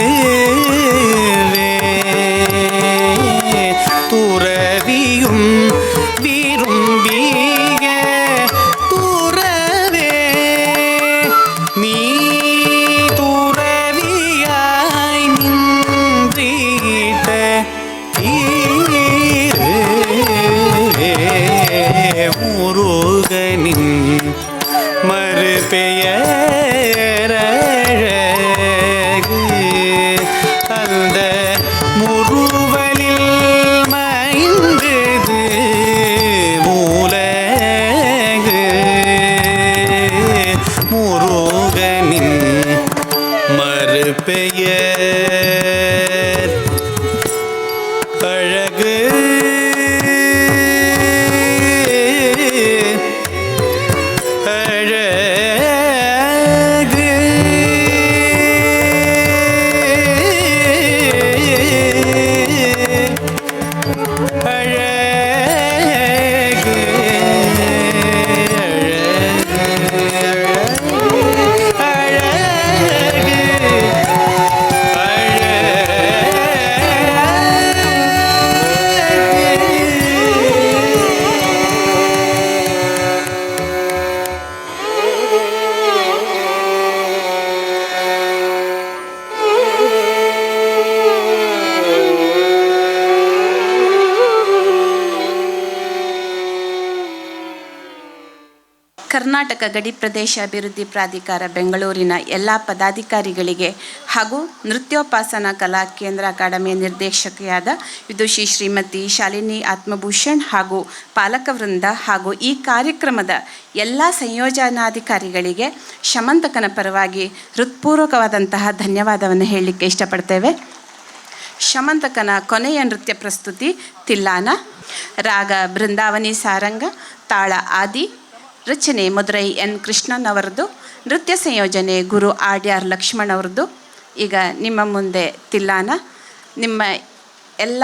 துறவியும் விரும்பிய துறவே நீ துறவியாய் நின்றீட்ட தீரே முருகனின் மறுபெயரழகு அந்த முறுவலில் மைந்தது உலகு முருகனின் மறுபெயர் அழகு அழகு ಕರ್ನಾಟಕ ಗಡಿ ಪ್ರದೇಶ ಅಭಿವೃದ್ಧಿ ಪ್ರಾಧಿಕಾರ ಬೆಂಗಳೂರಿನ ಎಲ್ಲ ಪದಾಧಿಕಾರಿಗಳಿಗೆ ಹಾಗೂ ನೃತ್ಯೋಪಾಸನಾ ಕಲಾ ಕೇಂದ್ರ ಅಕಾಡೆಮಿಯ ನಿರ್ದೇಶಕಿಯಾದ ವಿದುಷಿ ಶ್ರೀಮತಿ ಶಾಲಿನಿ ಆತ್ಮಭೂಷಣ್ ಹಾಗೂ ಪಾಲಕ ವೃಂದ ಹಾಗೂ ಈ ಕಾರ್ಯಕ್ರಮದ ಎಲ್ಲ ಸಂಯೋಜನಾಧಿಕಾರಿಗಳಿಗೆ ಶಮಂತಕನ ಪರವಾಗಿ ಹೃತ್ಪೂರ್ವಕವಾದಂತಹ ಧನ್ಯವಾದವನ್ನು ಹೇಳಲಿಕ್ಕೆ ಇಷ್ಟಪಡ್ತೇವೆ. ಶಮಂತಕನ ಕೊನೆಯ ನೃತ್ಯ ಪ್ರಸ್ತುತಿ ತಿಲ್ಲಾನ. ರಾಗ ಬೃಂದಾವನಿ ಸಾರಂಗ, ತಾಳ ಆದಿ, ರಚನೆ ಮದುರೈ ಎನ್ ಕೃಷ್ಣನ್ ಅವರದ್ದು, ನೃತ್ಯ ಸಂಯೋಜನೆ ಗುರು ಆರ್ ಲಕ್ಷ್ಮಣ್ ಅವ್ರದ್ದು. ಈಗ ನಿಮ್ಮ ಮುಂದೆ ತಿಲ್ಲಾನ. ನಿಮ್ಮ ಎಲ್ಲ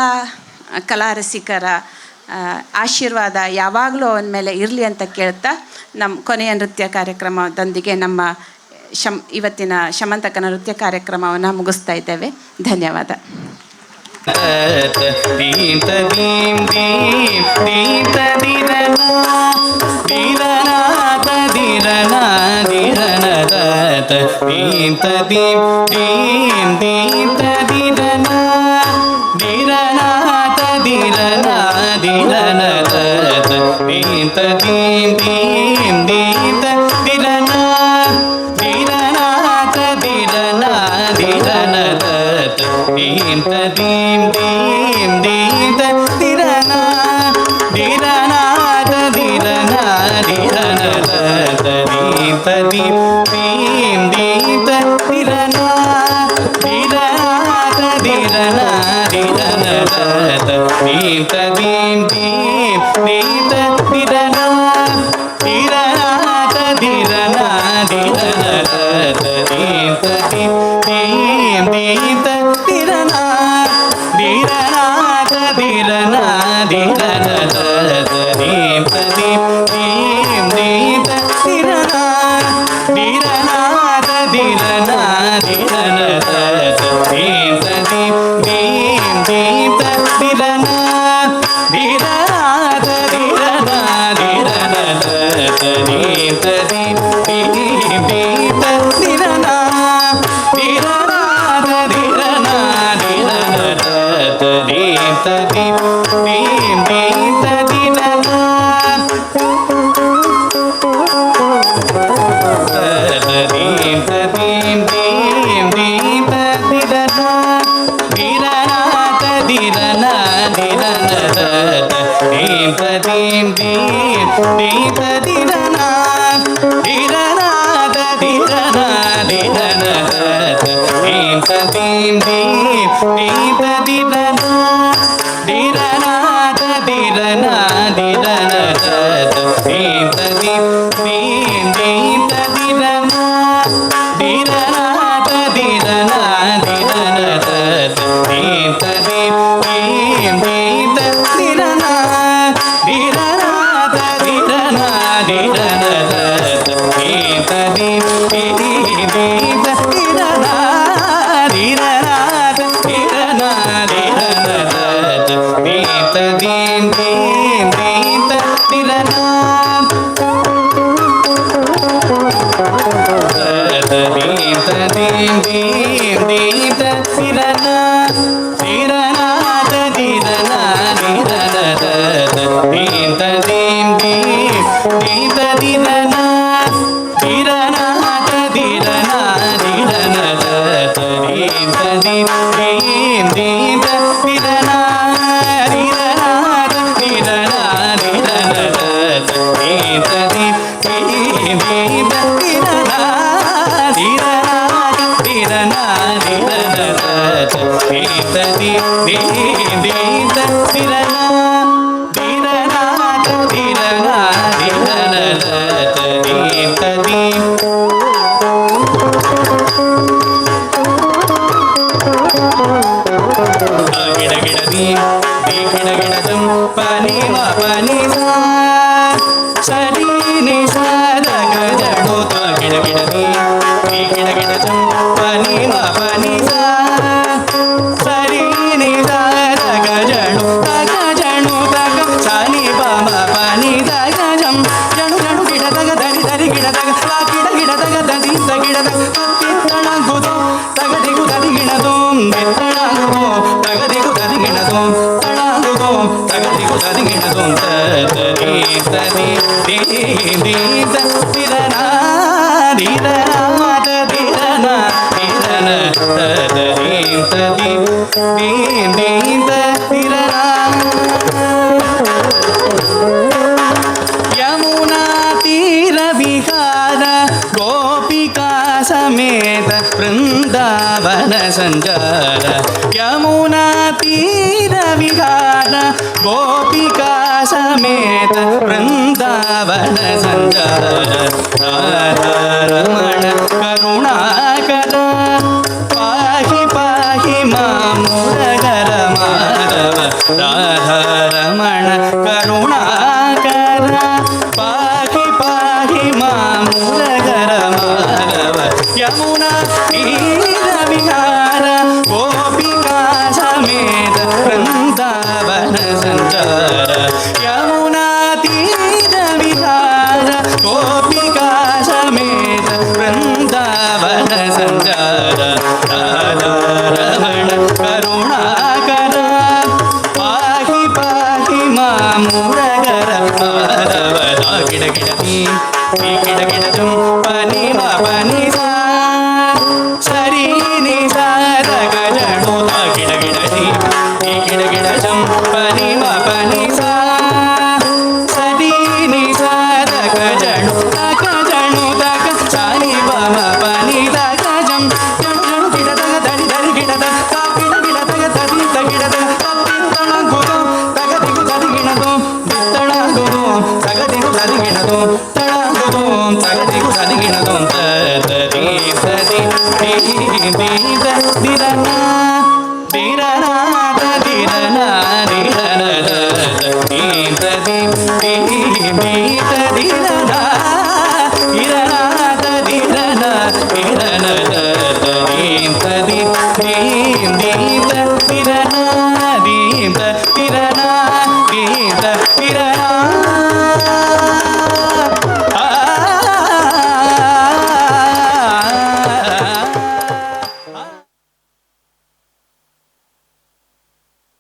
ಕಲಾರಸಿಕರ ಆಶೀರ್ವಾದ ಯಾವಾಗಲೂ ಅವನ ಮೇಲೆ ಇರಲಿ ಅಂತ ಕೇಳ್ತಾ ನಮ್ಮ ಕೊನೆಯ ನೃತ್ಯ ಕಾರ್ಯಕ್ರಮದೊಂದಿಗೆ ನಮ್ಮ ಇವತ್ತಿನ ಶಮಂತಕನ ನೃತ್ಯ ಕಾರ್ಯಕ್ರಮವನ್ನು ಮುಗಿಸ್ತಾ ಇದ್ದೇವೆ. ಧನ್ಯವಾದ. ಯಮುನಾ ತೀರ ವಿಹಾರ ಗೋಪಿಕಾ ಸಮೇತ समेत वृंदावन संचार यमुना तीर विहार गोपिका समेत वृंदावन संचार राधा रमण करुणाकर पाहि पाहि मां मुरहर माधव राधा रमण करुणाकर पाहि पाहि मां मुरहर माधव यमुना तीर विहार गोपिका समेत वृंदावन संचार यमुना तीर विहार गोपिका समेत वृंदावन संचार राधा रमण करुणाकर पाहि पाहि मां मुरहर माधव गिಡ ಗಿಡತಿ ಗಿಡ ಗಿಡದು ಪನಿ ಮ ಪನಿ ಸಾ ಸರಿ ನಿ ಸಾ ರ ಗಜಣು ಗಿಡ ಗಿಡತಿ ಗಿಡ ಗಿಡದಂ ಪನಿ ಮ ಪನಿ ಸಾ ಸರಿ ನಿ ಸಾ ರ ಗಜಣು ದಗ ಸಾನಿ ಮ ಪನಿ ದಗ ಜಂ ಜಣು ಗಿಡದ ದಡಿ ದಡಿ ಗಿಡದ ಗಿಡ ಗಿಡದ ದಡಿ ಗಿಡದ ತಳ ಗುರು ತಗ ದಿಗು ದಡಿ ಗಿಡದು ತಳ ಗುರು ತಗ ದಿಗು ದಡಿ ಗಿಡದು ತಳ ಗುರು ತಗ ದಿಗು ದಡಿ ಗಿಡದು ತರಿ ಸರಿ ದೀದ ದಿರನ ದಿರನ ದಿರನ ದಿರನ ದೀದ ದೀದ ದಿರನ ಇರನ ದಿರನ ಇರನ ದೀದ ದೀದ ದಿರನ ದೀದ ದಿರನ ದೀದ ದಿರನ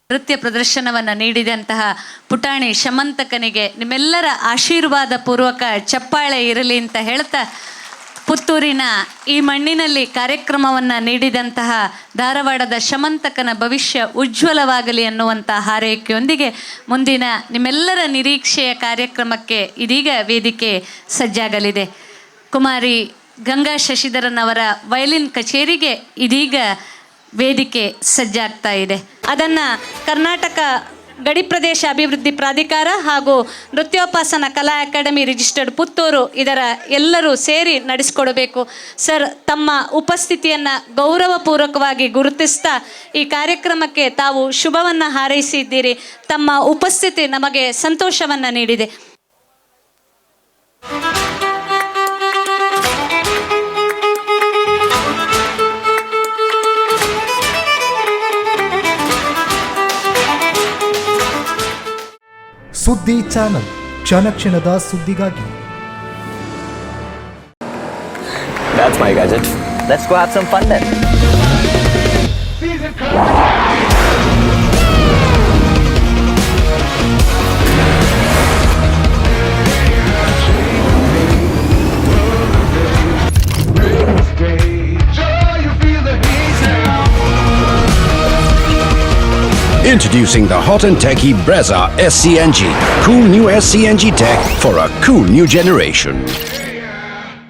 ನೃತ್ಯ ಪ್ರದರ್ಶನವನ್ನು ನೀಡಿದಂತಹ ಪುಟಾಣಿ ಶಮಂತಕನಿಗೆ ನಿಮ್ಮೆಲ್ಲರ ಆಶೀರ್ವಾದ ಪೂರ್ವಕ ಚಪ್ಪಾಳೆ ಇರಲಿ ಅಂತ ಹೇಳ್ತಾ, ಪುತ್ತೂರಿನ ಈ ಮಣ್ಣಿನಲ್ಲಿ ಕಾರ್ಯಕ್ರಮವನ್ನು ನೀಡಿದಂತಹ ಧಾರವಾಡದ ಶಮಂತಕನ ಭವಿಷ್ಯ ಉಜ್ವಲವಾಗಲಿ ಅನ್ನುವಂಥ ಹಾರೈಕೆಯೊಂದಿಗೆ ಮುಂದಿನ ನಿಮ್ಮೆಲ್ಲರ ನಿರೀಕ್ಷೆಯ ಕಾರ್ಯಕ್ರಮಕ್ಕೆ ಇದೀಗ ವೇದಿಕೆ ಸಜ್ಜಾಗಲಿದೆ. ಕುಮಾರಿ ಗಂಗಾ ಶಶಿಧರನ್ ಅವರ ವಯಲಿನ್ ಕಚೇರಿಗೆ ಇದೀಗ ವೇದಿಕೆ ಸಜ್ಜಾಗ್ತಾ ಇದೆ. ಅದನ್ನು ಕರ್ನಾಟಕ ಗಡಿ ಪ್ರದೇಶ ಅಭಿವೃದ್ಧಿ ಪ್ರಾಧಿಕಾರ ಹಾಗೂ ನೃತ್ಯೋಪಾಸನ ಕಲಾ ಅಕಾಡೆಮಿ ರಿಜಿಸ್ಟರ್ಡ್ ಪುತ್ತೂರು ಇದರ ಎಲ್ಲರೂ ಸೇರಿ ನಡೆಸಿಕೊಡಬೇಕು. ಸರ್, ತಮ್ಮ ಉಪಸ್ಥಿತಿಯನ್ನು ಗೌರವಪೂರ್ವಕವಾಗಿ ಗುರುತಿಸ್ತಾ ಈ ಕಾರ್ಯಕ್ರಮಕ್ಕೆ ತಾವು ಶುಭವನ್ನು ಹಾರೈಸಿದ್ದೀರಿ. ತಮ್ಮ ಉಪಸ್ಥಿತಿ ನಮಗೆ ಸಂತೋಷವನ್ನು ನೀಡಿದೆ. ಸುದ್ದಿ ಚಾನಲ್, ಕ್ಷಣ ಕ್ಷಣದ ಸುದ್ದಿಗಾಗಿ. That's my gadget. Let's go have some fun then. Introducing the hot and techy Brezza SCNG. Cool new SCNG tech for a cool new generation.